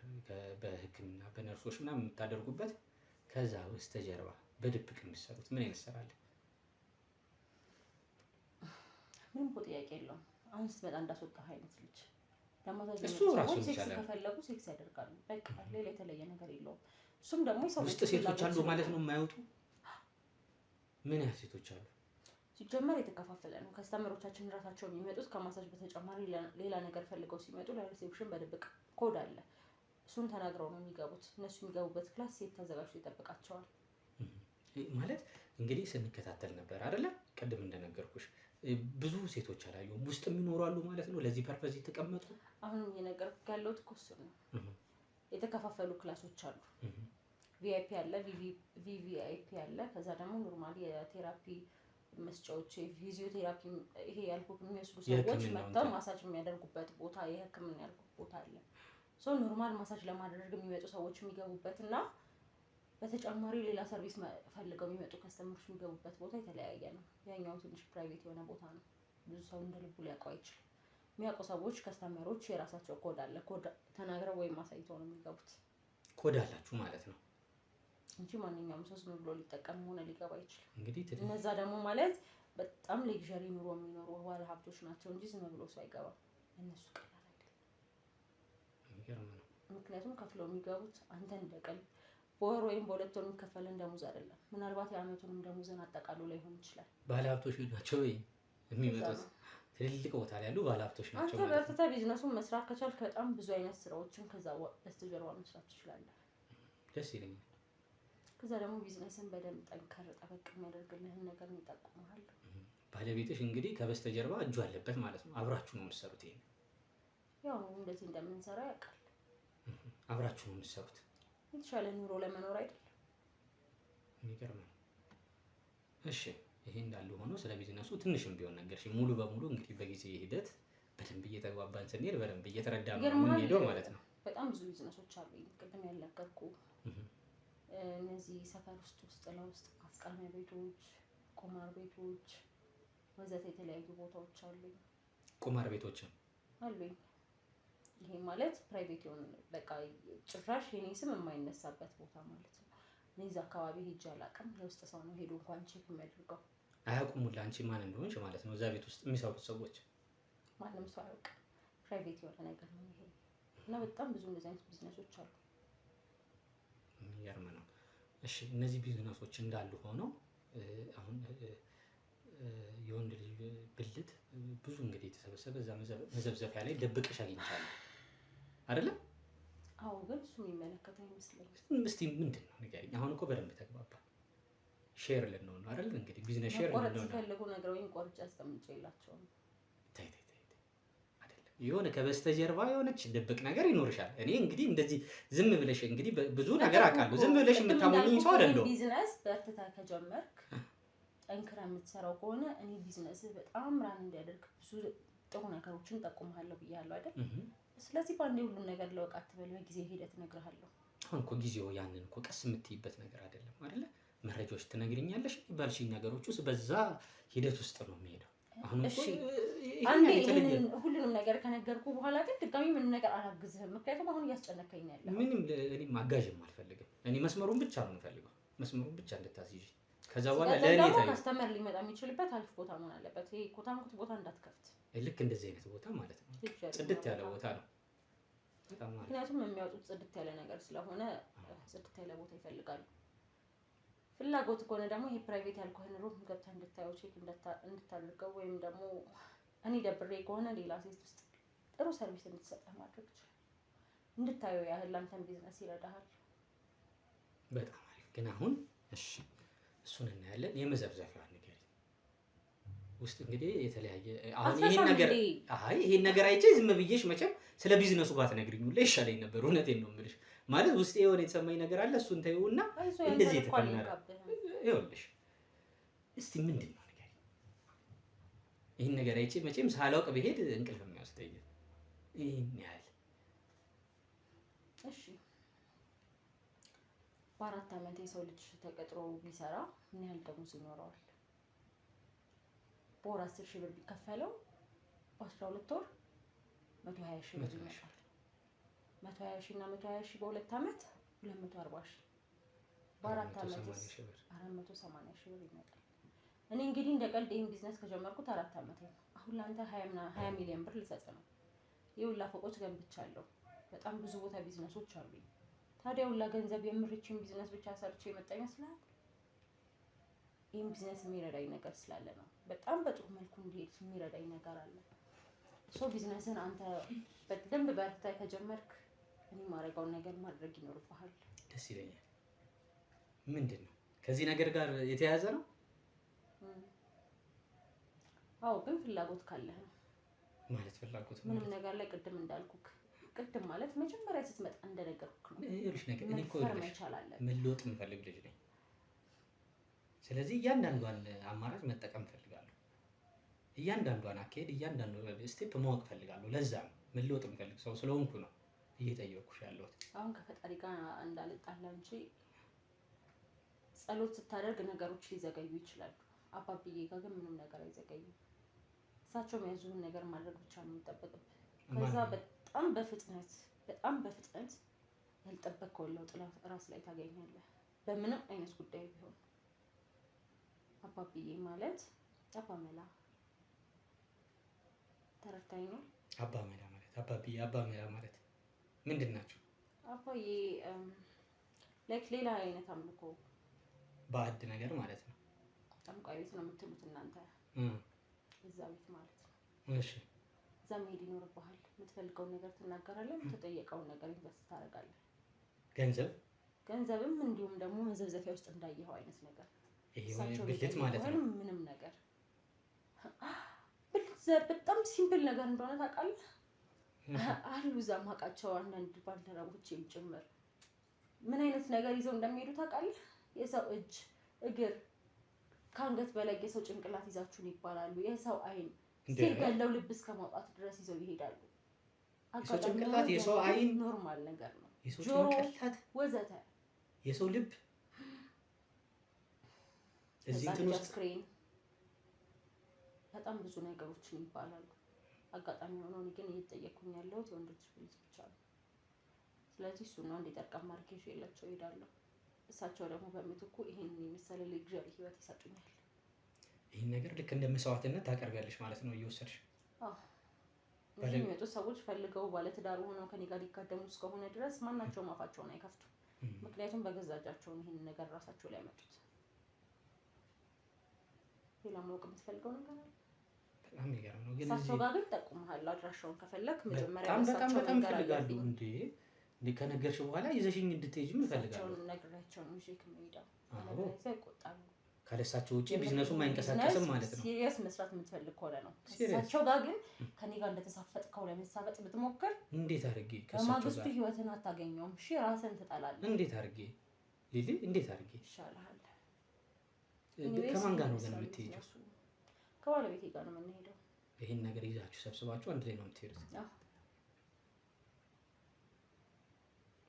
በህክምና በነርሶች ምናምን የምታደርጉበት ከዛ በስተጀርባ በድብቅ የምትሰሩት ምን ይመስላል? ምንም እኮ ጥያቄ የለውም። አሁን ስትመጣ እንዳስወጣህ አይነት ልጅ ደግሞ እሱ ራሱ ይቻላል። ከፈለጉ ሴክስ ያደርጋሉ። በቃ ሌላ የተለየ ነገር የለውም። እሱም ደግሞ ሰው ውስጥ ሴቶች አሉ ማለት ነው የማይወጡ። ምን ያህል ሴቶች አሉ? ሲጀመር የተከፋፈለ ነው። ከስተመሮቻችን ራሳቸው የሚመጡት ከማሳጅ በተጨማሪ ሌላ ነገር ፈልገው ሲመጡ ለሪሴፕሽን በድብቅ ኮድ አለ። እሱን ተናግረው ነው የሚገቡት። እነሱ የሚገቡበት ክላስ ሴት ተዘጋጅቶ ይጠብቃቸዋል። ማለት እንግዲህ ስንከታተል ነበር አይደለ? ቅድም እንደነገርኩሽ ብዙ ሴቶች አላየሁም። ውስጥ የሚኖሩ አሉ ማለት ነው። ለዚህ ፐርፐዝ የተቀመጡ አሁን እየነገርኩህ ያለሁት እኮ እሱን ነው። የተከፋፈሉ ክላሶች አሉ። ቪአይፒ አለ፣ ቪቪአይፒ አለ። ከዛ ደግሞ ኖርማሊ የቴራፒ መስጫዎች፣ የፊዚዮቴራፒ ይሄ ያልኩህ የሚወስዱ ሰዎች መጥተው ማሳጅ የሚያደርጉበት ቦታ፣ የህክምና ያልኩህ ቦታ አለ። ሶ ኖርማል ማሳጅ ለማድረግ የሚመጡ ሰዎች የሚገቡበት እና በተጨማሪ ሌላ ሰርቪስ ፈልገው የሚመጡ ከስተመሮች የሚገቡበት ቦታ የተለያየ ነው። ያኛው ትንሽ ፕራይቬት የሆነ ቦታ ነው። ብዙ ሰው እንደ ልቡ ሊያውቀው አይችልም። የሚያውቁ ሰዎች ከስተመሮች የራሳቸው ኮድ አለ። ኮድ ተናግረው ወይም አሳይተው ነው የሚገቡት። ኮድ አላችሁ ማለት ነው እንጂ ማንኛውም ሰው ዝም ብሎ ሊጠቀም ሆነ ሊገባ አይችልም። እንግዲህ እነዛ ደግሞ ማለት በጣም ሌክዠሪ ኑሮ የሚኖሩ ባለ ሀብቶች ናቸው እንጂ ዝም ብሎ ሰው አይገባም። እነሱ ቀላል አይደለም። የሚገርም ነው። ምክንያቱም ከፍለው የሚገቡት አንተ እንደቀል በወር ወይም በሁለት ወር የሚከፈልን ደሞዝ አይደለም። ምናልባት የአመቱንም ደሞዝን አጠቃሎ ላይሆን ይችላል። ባለሀብቶች ናቸው የሚመጡት። ትልልቅ ቦታ ላይ ያሉ ባለሀብቶች ናቸው። አንተ በርትተህ ቢዝነሱን መስራት ከቻልክ በጣም ብዙ አይነት ስራዎችን ከዛ በስተጀርባ መስራት ትችላለህ። ደስ ይለኛል። ከዛ ደግሞ ቢዝነስን በደንብ ጠንከር ጠበቅ የሚያደርግልህን ነገር ይጠቁምሃል። ባለቤትሽ እንግዲህ ከበስተጀርባ እጁ አለበት ማለት ነው። አብራችሁ ነው የምትሰሩት። ይሄን ያው እንደዚህ እንደምንሰራ ያውቃል። አብራችሁ ነው የምትሰሩት። የተሻለ ኑሮ ለመኖር አይደል? የሚገርም ነው። እሺ ይሄ እንዳለ ሆኖ ስለ ቢዝነሱ ትንሽም ቢሆን ነገርሽ። ሙሉ በሙሉ እንግዲህ በጊዜ ሂደት በደንብ እየተግባባን ስንሄድ በደንብ እየተረዳን ነው የምንሄደው ማለት ነው። በጣም ብዙ ቢዝነሶች አሉ። ቅድም ያልነገርኩ እነዚህ ሰፈር ውስጥ ለውስጥ ማስቃሚያ ቤቶች፣ ቁማር ቤቶች ወዘተ የተለያዩ ቦታዎች አሉ። ቁማር ቤቶችም አሉኝ። ይሄ ማለት ፕራይቬት የሆነ በቃ ጭራሽ የኔ ስም የማይነሳበት ቦታ ማለት ነው። እኔ እዛ አካባቢ ሄጄ አላውቅም። የውስጥ ሰው ነው ሄዶ እንኳን ቼክ የሚያደርገው። አያውቁም ሁላ አንቺ ማን እንደሆንሽ ማለት ነው። እዛ ቤት ውስጥ የሚሰሩት ሰዎች ማንም ሰው አያውቅም። ፕራይቬት የሆነ ነገር ነው ይሄ እና በጣም ብዙ እንደዚህ አይነት ቢዝነሶች አሉ። የሚገርም ነው። እሺ እነዚህ ቢዝነሶች እንዳሉ ሆነው አሁን የወንድ ልጅ ብልት ብዙ እንግዲህ የተሰበሰበ እዛ መዘብዘፊያ ላይ ደብቀሽ አግኝቻለሁ አይደለ? አዎ፣ ግን እሱ የሚመለከተው ይመስለኛል። እስቲ ምንድን ነው ንገሪኝ። አሁን እኮ በደንብ ተግባባ። ሼር ልንሆን ነው አይደል? እንግዲህ ቢዝነስ ሼር ልንሆን ነው። ቆርጬ ፈልጉ ነገሮኝ ቆርጬ አስቀምጬላቸው ነው። ታይ አይደለም። የሆነ ከበስተጀርባ የሆነች ድብቅ ነገር ይኖርሻል። እኔ እንግዲህ እንደዚህ ዝም ብለሽ እንግዲህ ብዙ ነገር አውቃለሁ። ዝም ብለሽ የምታሞኝኝ ሰው አይደለሁም። ቢዝነስ በርትተህ ከጀመርክ ጠንክረህ የምትሰራው ከሆነ እኔ ቢዝነስ በጣም ራን እንዲያደርግ ብዙ ጥሩ ነገሮችን ጠቁምሃለሁ ብያለሁ አይደል? ስለዚህ ባንዴ ሁሉን ነገር ለወቅ አትበል፣ በጊዜ ሂደት እነግርሃለሁ። አሁን እኮ ጊዜው ያንን እኮ ቀስ የምትይበት ነገር አይደለም አይደለ? መረጃዎች ትነግሪኛለሽ ባልሽኝ ነገሮች ውስጥ በዛ ሂደት ውስጥ ነው የሚሄደው። አሁን እኮ አንዴ ይሄንን ሁሉንም ነገር ከነገርኩ በኋላ ግን ድጋሚ ምንም ነገር አላግዝህም። ምክንያቱም አሁን እያስጨነቀኝ ያለው ምንም እኔ ማጋዥም አልፈልግም። እኔ መስመሩን ብቻ ነው የምፈልገው። መስመሩን ብቻ እንድታስይዥ። ከዛ በኋላ ለኔ ታዲያ ካስተመር ሊመጣ የሚችልበት አሪፍ ቦታ መሆን አለበት። ይሄ ኮታንኩት ቦታ እንዳትከፍት። ልክ እንደዚህ አይነት ቦታ ማለት ነው። ጽድት ያለ ቦታ ነው። ምክንያቱም የሚያወጡት ጽድት ያለ ነገር ስለሆነ ጽድት ያለ ቦታ ይፈልጋሉ። ፍላጎት ከሆነ ደግሞ ይሄ ፕራይቬት ያልኩህን ሩም ገብተህ እንድታየው ቼክ እንድታደርገው ወይም ደግሞ እኔ ደብሬ ከሆነ ሌላ ሴት ውስጥ ጥሩ ሰርቪስ እንድትሰጥህ ማድረግ ይችላል። እንድታየው ያህል ላንተን ቢዝነስ ይረዳሃል። በጣም አሪፍ። ግን አሁን እሺ እሱን እናያለን። የመዘብዘፊያውን ንገሪኝ። ውስጥ እንግዲህ የተለያየ አሁን ይሄን ነገር አይቼ ዝም ብዬሽ መቼም ስለ ቢዝነሱ ጋር ትነግሪኝ ሁላ ይሻለኝ ነበር። እውነቴን ነው የምልሽ። ማለት ውስጥ የሆነ የተሰማኝ ነገር አለ። እሱን ተይውና እንደዚህ የተከመረ ይኸውልሽ፣ እስቲ ምንድን ነው ንገሪኝ። ይሄን ነገር አይቼ መቼም ሳላውቅ ብሄድ እንቅልፍ የሚያወስደኝ ይሄን ያህል። እሺ በ4 ዓመት የሰው ልጅ ተቀጥሮ ቢሰራ ምን ያህል ደሞዝ ይኖረዋል? በወር 10 ሺህ ብር ቢከፈለው በ12 ወር 120 ሺህ ብር ይመጣል። 120 ሺህ እና 120 ሺህ በ2 ዓመት 240 ሺህ በ4 ዓመት 480 ሺህ ብር ይመጣል። እኔ እንግዲህ እንደ ቀልድ ይሄን ቢዝነስ ከጀመርኩት 4 ዓመት ነው። አሁን ላንተ 20 ሚሊዮን ብር ልሰጥ ነው። የሁላ ፎቆች ገንብቻለሁ። በጣም ብዙ ቦታ ቢዝነሶች አሉኝ። ታዲያ ሁላ ገንዘብ የምርችን ቢዝነስ ብቻ ሰርቼ የመጣ ይመስላል? ይሄን ቢዝነስ የሚረዳኝ ነገር ስላለ ነው። በጣም በጥሩ መልኩ እንዲሄድ የሚረዳኝ ነገር አለ። ቢዝነስን አንተ በደንብ በርትተህ ከጀመርክ እኔ ማድረጋውን ነገር ማድረግ ይኖርብሃል። ደስ ይለኛል። ምንድን ነው ከዚህ ነገር ጋር የተያያዘ ነው? አዎ፣ ግን ፍላጎት ካለህ ነው ማለት። ፍላጎት ምንም ነገር ላይ ቅድም ማለት መጀመሪያ ስትመጣ እንደነገርኩህ ነው። ይኸውልሽ ነገር እኔ እኮ መለወጥ የምፈልግ ልጅ ነኝ። ስለዚህ እያንዳንዷን አማራጭ መጠቀም እፈልጋለሁ። እያንዳንዷን አካሄድ፣ እያንዳንዷን ስቴፕ ማወቅ እፈልጋለሁ። ለዛ ነው መለወጥ የምፈልግ ሰው ስለሆንኩ ነው እየጠየኩሽ ያለሁት። አሁን ከፈጣሪ ጋር እንዳልጣላ እንጂ ጸሎት ስታደርግ ነገሮች ሊዘገዩ ይችላሉ። አባብዬ ጋር ግን ምንም ነገር አይዘገይም። እሳቸው የሚያዙን ነገር ማድረግ ብቻ ነው የሚጠበቅብህ። ከዛ በጣም በፍጥነት ያልጠበቅከውን ለውጥ ራስ ላይ ታገኛለህ። በምንም አይነት ጉዳይ ቢሆን አባብዬ ማለት አባመላ ተረድተኸኛል? አባመላ ማለት አባብዬ አባመላ ማለት ምንድን ናቸው? አባዬ ላይክ ሌላ አይነት አምልኮ ባዕድ ነገር ማለት ነው። ጠንቋይ ቤት ነው የምትሉት እናንተ። እዛ ቤት ማለት ነው። እሺ፣ እዛ መሄድ ይኖርብሃል። የምትፈልገውን ነገር ትናገራለህ፣ የምትጠየቀውን ነገር ኢንቨስት ታደርጋለህ። ገንዘብም እንዲሁም ደግሞ መዘብዘፊያ ውስጥ እንዳየኸው አይነት ነገር ብልት ማለት ነው። ምንም ነገር በጣም ሲምፕል ነገር እንደሆነ ታውቃለህ። አሉ እዛ ማውቃቸው አንዳንድ ባልደረቦቼም ጭምር ምን አይነት ነገር ይዘው እንደሚሄዱ ታውቃለህ? የሰው እጅ፣ እግር፣ ከአንገት በላይ የሰው ጭንቅላት ይዛችሁን ይባላሉ። የሰው አይን ሲገለው ልብ እስከ ማውጣት ድረስ ይዘው ይሄዳሉ። የሰው ጭንቅላት፣ የሰው አይን ኖርማል ነገር ነው። ጆሮ፣ ወዘተ የሰው ልብ እዚህ እንትን ውስጥ ስክሪን በጣም ብዙ ነገሮችን ይባላሉ። አጋጣሚ ሆኖ እኔ ግን እየተጠየቅኩኝ ያለሁት የወንዶች ብልት ብቻ ነው። ስለዚህ እሱ ነው እንዲጠርቀም ማርኬሽ የላቸው ይሄዳለሁ። እሳቸው ደግሞ በምትኩ ይሄን የመሰለ ሌግዣሪ ህይወት ይሰጡኛል። ይሄን ነገር ልክ እንደ መስዋዕትነት ታቀርቢያለሽ ማለት ነው እየወሰድሽ? አዎ። እዚህ የሚመጡት ሰዎች ፈልገው ባለትዳር ሆነው ከኔ ጋር ሊካደሙ እስከሆነ ድረስ ማናቸውም አፋቸውን አይከፍቱም። ምክንያቱም በገዛ እጃቸው ይሄን ነገር ራሳቸው ላይ ያመጡት። ሌላ ማወቅ የምትፈልገው ነገር አለ? በጣም ይገርም ነው። ግን እሳቸው ጋር ግን ጠቁምሃል። አድራሻውን ከፈለክ መጀመሪያ በጣም ፈልጋለሁ። እንዴ ከነገርሽ በኋላ ይዘሽኝ እንድትሄጂም እፈልጋለሁ። እሳቸውን ነግራቸው ነው ሼክ የሚሄደው። አለበለዚያ ይቆጣሉ። ካለሳቸው ውጪ ቢዝነሱም አይንቀሳቀስም ማለት ነው። ሲሪየስ መስራት የምትፈልግ ከሆነ ነው። እሳቸው ጋር ግን ከኔ ጋር እንደተሳፈጥከው ለመሳፈጥ ብትሞክር እንዴት አድርጌ ከማግስቱ ህይወትን አታገኘውም። እሺ ራስን ትጠላለህ። እንዴት አድርጌ ሊሊ እንዴት አድርጌ ይሻላል። ከማን ጋር ነው ግን የምትሄጂው? ከባለቤቴ ጋር ነው የምንሄደው። ይሄን ነገር ይዛችሁ ሰብስባችሁ አንድ ላይ ነው የምትሄዱት?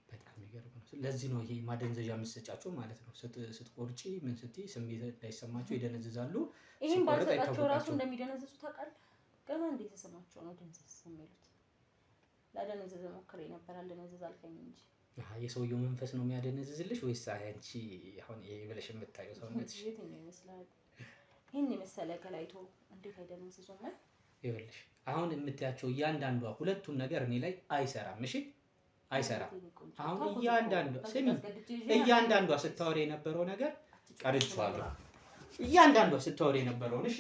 በጣም የሚገርም ነው። ለዚህ ነው ይሄ ማደንዘዣ የምትሰጫቸው ማለት ነው። ስትቆርጪ ምን ስትይ ስሜት እንዳይሰማቸው ይደነዝዛሉ። ይሄን ባልሰጣቸው ራሱ እንደሚደነዝዙ ታውቃለህ? ገና እንዴት ተሰማቸው ነው ደንዘዝ የሚሉት። ላደነዝዝ ሞክሬ ነበር አልደነዝዝ አልከኝ እንጂ የሰውየው መንፈስ ነው የሚያደነዝዝልሽ ወይስ አንቺ አሁን ይሄ ብለሽ የምታየው ሰውነትሽ? የትኛው ይመስላል? ይሄን የመሰለ ከላይቶ እንዴት አይደነዝዙም? ይኸውልሽ አሁን የምታያቸው እያንዳንዷ ሁለቱም ነገር እኔ ላይ አይሰራም። እሺ አይሰራም። አሁን እያንዳንዷ ስታወሪ የነበረው ነገር ቀርጬዋለሁ። እያንዳንዷ ስታወሪ የነበረውን እሺ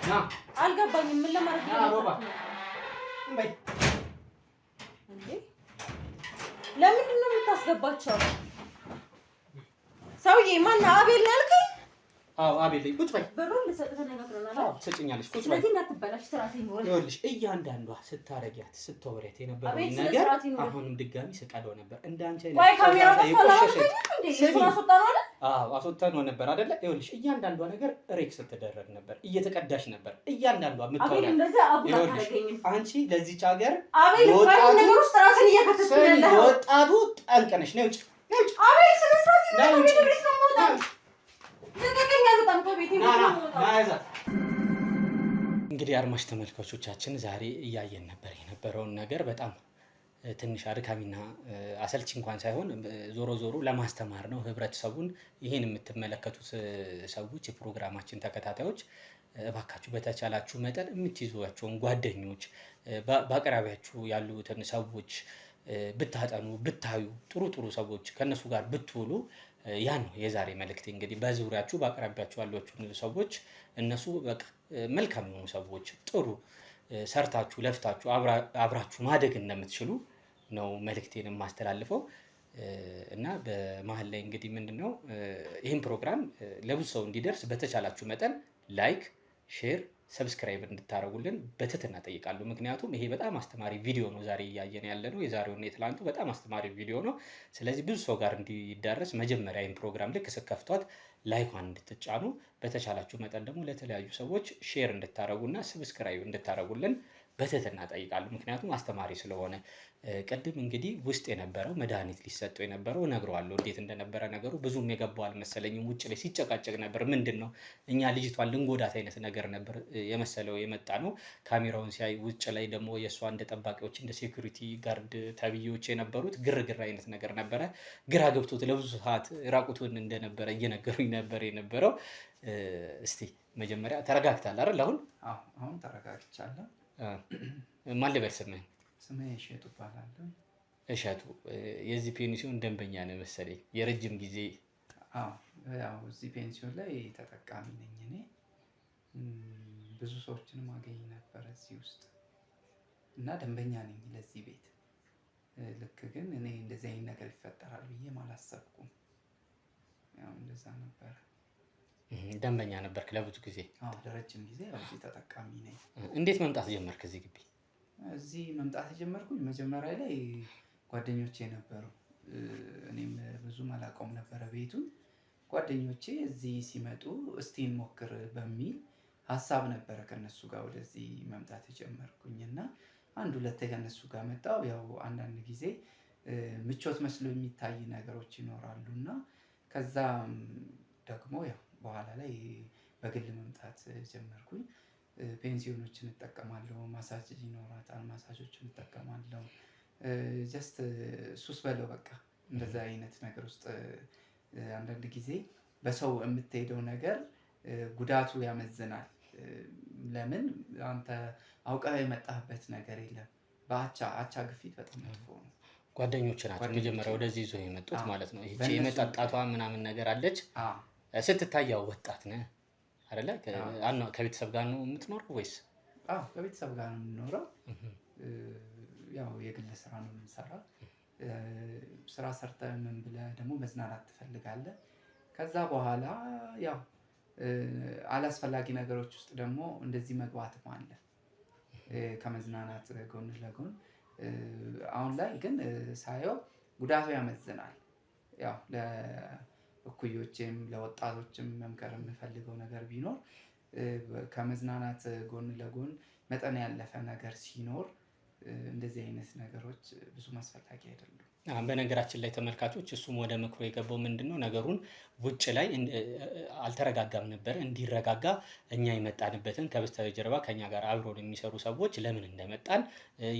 ና አልገባኝም። ምን ለማድረግ ነው? ሮባ እንበይ እንዴ ለምንድን ነው የምታስገባቸው? ሰውዬ ማን አቤል ነው ያልከኝ? አዎ አቤል ላይ ቁጭ በይ። ብሩን ልሰጥህ ተነጋግረናል። አዎ ትሰጪኛለሽ። ቁጭ በይ። ስለዚህ እንዳትበላሽ ስርዓት ይኖር። ይኸውልሽ እያንዳንዷ ስታረጊያት ስትወሪያት የነበረው ነገር አሁንም ድጋሚ ስቀደው ነበር። እንዳንቺ አይነት ወይ ካሜራ ማስፈላጊ እንዴ እሱን አስወጣነው አይደል? አዎ አስወጣነው ነበር አይደለ? ይኸውልሽ እያንዳንዷ ነገር ሬክስ ስትደረግ ነበር፣ እየተቀዳሽ ነበር እያንዳንዷ አቤል የምትወሪያት። እንደዛ አታደርገኝም አንቺ ለዚች ሀገር አቤል ባይ ነገር ውስጥ ራስን እየከተትክ ያለህ ወጣቱ ጠንቅ ነሽ። ነይ ውጭ ነይ ውጭ አቤል ስለ ስርዓት ነይ ነው ውጭ ቤት ነው የምወጣው። እንግዲህ አድማጭ ተመልካቾቻችን ዛሬ እያየን ነበር የነበረውን ነገር በጣም ትንሽ አድካሚና አሰልቺ እንኳን ሳይሆን ዞሮ ዞሮ ለማስተማር ነው ህብረተሰቡን። ይህን የምትመለከቱት ሰዎች የፕሮግራማችን ተከታታዮች እባካችሁ በተቻላችሁ መጠን የምትይዟቸውን ጓደኞች በአቅራቢያችሁ ያሉትን ሰዎች ብታጠኑ ብታዩ ጥሩ ሰዎች ከነሱ ጋር ብትውሉ ያን ነው የዛሬ መልእክቴ። እንግዲህ በዙሪያችሁ በአቅራቢያችሁ ያሏችሁ ሰዎች እነሱ በቃ መልካም የሆኑ ሰዎች ጥሩ ሰርታችሁ ለፍታችሁ አብራችሁ ማደግ እንደምትችሉ ነው መልእክቴን የማስተላልፈው። እና በመሀል ላይ እንግዲህ ምንድነው ይህን ፕሮግራም ለብዙ ሰው እንዲደርስ በተቻላችሁ መጠን ላይክ፣ ሼር፣ ሰብስክራይብ እንድታደርጉልን በትህትና ጠይቃለሁ። ምክንያቱም ይሄ በጣም አስተማሪ ቪዲዮ ነው ዛሬ እያየን ያለ ነው። የዛሬውና የትላንቱ በጣም አስተማሪ ቪዲዮ ነው። ስለዚህ ብዙ ሰው ጋር እንዲዳረስ መጀመሪያ ይህን ፕሮግራም ልክ ስከፍቷት ላይኳን እንድትጫኑ በተቻላችሁ መጠን ደግሞ ለተለያዩ ሰዎች ሼር እንድታደርጉና ሰብስክራይብ እንድታደርጉልን በትህትና ጠይቃለሁ። ምክንያቱም አስተማሪ ስለሆነ ቅድም እንግዲህ ውስጥ የነበረው መድኃኒት ሊሰጠው የነበረው እነግረዋለሁ እንዴት እንደነበረ ነገሩ። ብዙም የገባው አልመሰለኝም። ውጭ ላይ ሲጨቃጨቅ ነበር። ምንድን ነው እኛ ልጅቷን ልንጎዳት አይነት ነገር ነበር የመሰለው የመጣ ነው። ካሜራውን ሲያይ ውጭ ላይ ደግሞ የእሷ እንደ ጠባቂዎች እንደ ሴኩሪቲ ጋርድ ተብዬዎች የነበሩት ግርግር አይነት ነገር ነበረ። ግራ ገብቶት ለብዙ ሰዓት ራቁቱን እንደነበረ እየነገሩኝ ነበር የነበረው። እስቲ መጀመሪያ ተረጋግታል አይደል? አሁን ተረጋግቻለሁ። ማን ልበል ስምህን? ስሜ እሸቱ እባላለሁ። እሸቱ የዚህ ፔንሲዮን ደንበኛ ነህ መሰለኝ የረጅም ጊዜ። ያው እዚህ ፔንሲዮን ላይ ተጠቃሚ ነኝ እኔ። ብዙ ሰዎችንም አገኝ ነበር እዚህ ውስጥ እና ደንበኛ ነኝ ለዚህ ቤት። ልክ ግን እኔ እንደዚህ አይነት ነገር ይፈጠራል ብዬ አላሰብኩም። ያው እንደዛ ነበር። ደንበኛ ነበርክ ለብዙ ጊዜ? ለረጅም ጊዜ እዚህ ተጠቃሚ ነኝ። እንዴት መምጣት ጀመርክ እዚህ ግቢ? እዚህ መምጣት የጀመርኩኝ መጀመሪያ ላይ ጓደኞቼ ነበሩ። እኔም ብዙ አላውቀውም ነበረ ቤቱን። ጓደኞቼ እዚህ ሲመጡ እስቲ እንሞክር በሚል ሀሳብ ነበረ ከነሱ ጋር ወደዚህ መምጣት የጀመርኩኝ እና አንድ ሁለቴ ከነሱ ጋር መጣሁ። ያው አንዳንድ ጊዜ ምቾት መስሎ የሚታይ ነገሮች ይኖራሉ እና ከዛ ደግሞ ያው በኋላ ላይ በግል መምጣት ጀመርኩኝ። ፔንሲዮኖችን እጠቀማለሁ፣ ማሳጅ ይኖራታል፣ ማሳጆችን እጠቀማለሁ። ጀስት ሱስ በለው በቃ እንደዛ አይነት ነገር ውስጥ አንዳንድ ጊዜ በሰው የምትሄደው ነገር ጉዳቱ ያመዝናል። ለምን አንተ አውቀህ የመጣህበት ነገር የለም። በአቻ ግፊት በጣም መጥፎ ነው። ጓደኞች ናቸው መጀመሪያ ወደዚህ ይዞ የመጡት ማለት ነው። ይሄ የመጣጣቷ ምናምን ነገር አለች። ስትታያው ወጣት ነህ አይደለ? ከቤተሰብ ጋር ነው የምትኖረው ወይስ? ከቤተሰብ ጋር ነው የምኖረው። ያው የግል ስራ ነው የምንሰራው። ስራ ሰርተህ ምን ብለህ ደግሞ መዝናናት ትፈልጋለህ። ከዛ በኋላ ያው አላስፈላጊ ነገሮች ውስጥ ደግሞ እንደዚህ መግባትም አለ ከመዝናናት ጎን ለጎን። አሁን ላይ ግን ሳየው ጉዳቱ ያመዝናል። ያው ለእኩዮቼም ለወጣቶችም መምከር የምፈልገው ነገር ቢኖር ከመዝናናት ጎን ለጎን መጠን ያለፈ ነገር ሲኖር እንደዚህ አይነት ነገሮች ብዙ አስፈላጊ አይደሉም። በነገራችን ላይ ተመልካቾች እሱም ወደ ምክሩ የገባው ምንድነው ነገሩን ውጭ ላይ አልተረጋጋም ነበር። እንዲረጋጋ እኛ የመጣንበትን ከበስተጀርባ ከኛ ጋር አብረው የሚሰሩ ሰዎች ለምን እንደመጣን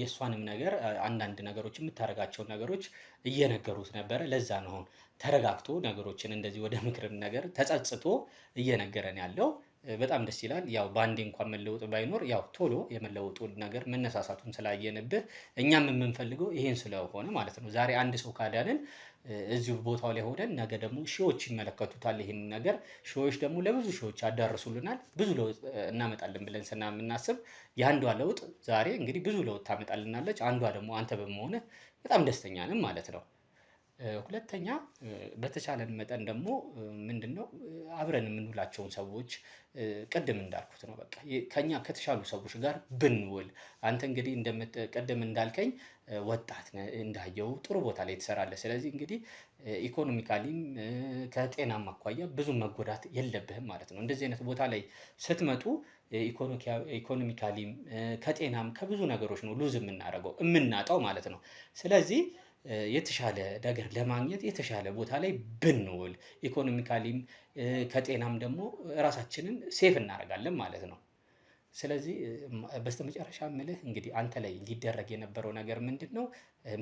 የእሷንም ነገር አንዳንድ ነገሮች የምታደርጋቸውን ነገሮች እየነገሩት ነበረ። ለዛ ነው አሁን ተረጋግቶ ነገሮችን እንደዚህ ወደ ምክርን ነገር ተጸጽቶ እየነገረን ያለው። በጣም ደስ ይላል። ያው በአንዴ እንኳን መለወጥ ባይኖር ያው ቶሎ የመለወጡን ነገር መነሳሳቱን ስላየንብህ እኛም የምንፈልገው ይሄን ስለሆነ ማለት ነው። ዛሬ አንድ ሰው ካዳንን እዚሁ ቦታው ላይ ሆነን ነገ ደግሞ ሺዎች ይመለከቱታል ይሄን ነገር። ሺዎች ደግሞ ለብዙ ሺዎች ያዳርሱልናል። ብዙ ለውጥ እናመጣለን ብለን ስናምናስብ የአንዷ ለውጥ ዛሬ እንግዲህ ብዙ ለውጥ ታመጣልናለች። አንዷ ደግሞ አንተ በመሆንህ በጣም ደስተኛ ነን ማለት ነው። ሁለተኛ በተቻለን መጠን ደግሞ ምንድነው አብረን የምንውላቸውን ሰዎች ቅድም እንዳልኩት ነው በቃ ከኛ ከተሻሉ ሰዎች ጋር ብንውል። አንተ እንግዲህ ቅድም እንዳልከኝ ወጣት ነህ፣ እንዳየው ጥሩ ቦታ ላይ ትሰራለህ። ስለዚህ እንግዲህ ኢኮኖሚካሊም ከጤናም አኳያ ብዙ መጎዳት የለብህም ማለት ነው። እንደዚህ አይነት ቦታ ላይ ስትመጡ ኢኮኖሚካሊም ከጤናም ከብዙ ነገሮች ነው ሉዝ የምናደርገው የምናጣው ማለት ነው። ስለዚህ የተሻለ ነገር ለማግኘት የተሻለ ቦታ ላይ ብንውል ኢኮኖሚካሊም ከጤናም ደግሞ ራሳችንን ሴፍ እናደርጋለን ማለት ነው። ስለዚህ በስተመጨረሻ ምልህ እንግዲህ አንተ ላይ ሊደረግ የነበረው ነገር ምንድነው?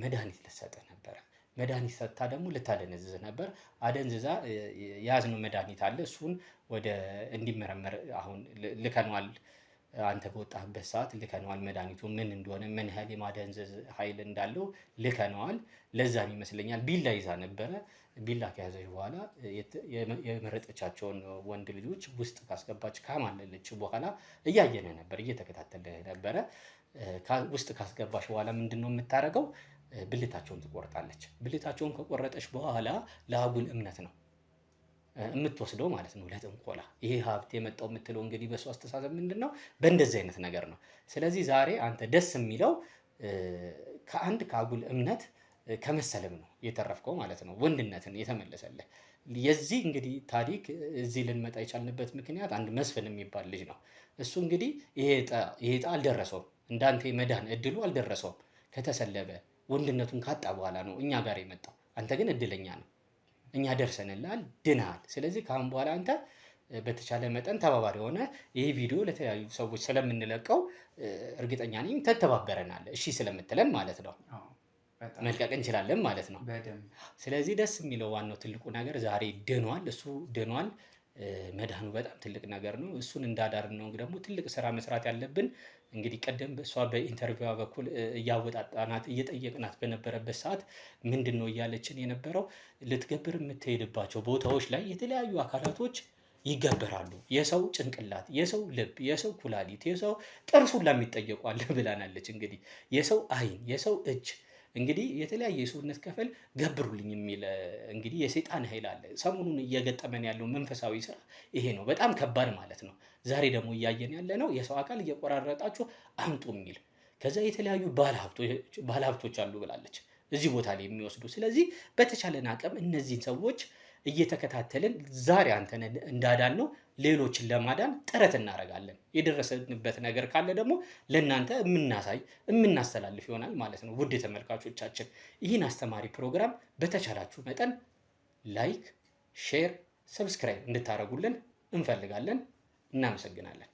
መድኃኒት ልትሰጥህ ነበረ። መድኃኒት ሰጥታ ደግሞ ልታደነዝዝህ ነበር። አደንዝዛ የያዝነው መድኃኒት አለ እሱን ወደ እንዲመረመር አሁን ልከነዋል። አንተ በወጣህበት ሰዓት ልከነዋል። መድኃኒቱ ምን እንደሆነ ምን ያህል የማደንዘዝ ኃይል እንዳለው ልከነዋል። ለዛም ይመስለኛል ቢላ ይዛ ነበረ። ቢላ ከያዘች በኋላ የመረጠቻቸውን ወንድ ልጆች ውስጥ ካስገባች ካማለለች በኋላ እያየነ ነበር፣ እየተከታተለ ነበረ። ውስጥ ካስገባች በኋላ ምንድነው የምታደርገው? ብልታቸውን ትቆርጣለች። ብልታቸውን ከቆረጠች በኋላ ለአጉል እምነት ነው የምትወስደው ማለት ነው፣ ለጥንቆላ። ይሄ ሀብት የመጣው የምትለው እንግዲህ በሱ አስተሳሰብ ምንድነው? በእንደዚህ አይነት ነገር ነው። ስለዚህ ዛሬ አንተ ደስ የሚለው ከአንድ ከአጉል እምነት ከመሰለም ነው የተረፍከው ማለት ነው። ወንድነትን የተመለሰልህ። የዚህ እንግዲህ ታሪክ እዚህ ልንመጣ የቻልንበት ምክንያት አንድ መስፍን የሚባል ልጅ ነው። እሱ እንግዲህ ይሄ ዕጣ አልደረሰውም፣ እንዳንተ የመዳን እድሉ አልደረሰውም። ከተሰለበ ወንድነቱን ካጣ በኋላ ነው እኛ ጋር የመጣው። አንተ ግን እድለኛ ነው። እኛ ደርሰንልሃል፣ ድናል። ስለዚህ ከአሁን በኋላ አንተ በተቻለ መጠን ተባባሪ ሆነ ይህ ቪዲዮ ለተለያዩ ሰዎች ስለምንለቀው እርግጠኛ ነኝ ተተባበረናል። እሺ ስለምትለን ማለት ነው መልቀቅ እንችላለን ማለት ነው። ስለዚህ ደስ የሚለው ዋናው ትልቁ ነገር ዛሬ ድኗል፣ እሱ ድኗል። መዳኑ በጣም ትልቅ ነገር ነው። እሱን እንዳዳርን ነው ደግሞ ትልቅ ስራ መስራት ያለብን። እንግዲህ ቀደም እሷ በኢንተርቪዋ በኩል እያወጣጣናት እየጠየቅናት በነበረበት ሰዓት ምንድን ነው እያለችን የነበረው? ልትገብር የምትሄድባቸው ቦታዎች ላይ የተለያዩ አካላቶች ይገበራሉ። የሰው ጭንቅላት፣ የሰው ልብ፣ የሰው ኩላሊት፣ የሰው ጥርስ ሁላ የሚጠየቁ አለ ብላናለች። እንግዲህ የሰው አይን፣ የሰው እጅ፣ እንግዲህ የተለያየ የሰውነት ክፍል ገብሩልኝ የሚል እንግዲህ የሰይጣን ኃይል አለ። ሰሞኑን እየገጠመን ያለው መንፈሳዊ ስራ ይሄ ነው። በጣም ከባድ ማለት ነው። ዛሬ ደግሞ እያየን ያለ ነው የሰው አካል እየቆራረጣችሁ አምጡ የሚል። ከዛ የተለያዩ ባለሀብቶች አሉ ብላለች እዚህ ቦታ ላይ የሚወስዱ። ስለዚህ በተቻለን አቅም እነዚህን ሰዎች እየተከታተልን ዛሬ አንተን እንዳዳን ነው ሌሎችን ለማዳን ጥረት እናደርጋለን። የደረሰንበት ነገር ካለ ደግሞ ለእናንተ የምናስተላልፍ ይሆናል ማለት ነው። ውድ ተመልካቾቻችን ይህን አስተማሪ ፕሮግራም በተቻላችሁ መጠን ላይክ፣ ሼር፣ ሰብስክራይብ እንድታደርጉልን እንፈልጋለን። እናመሰግናለን።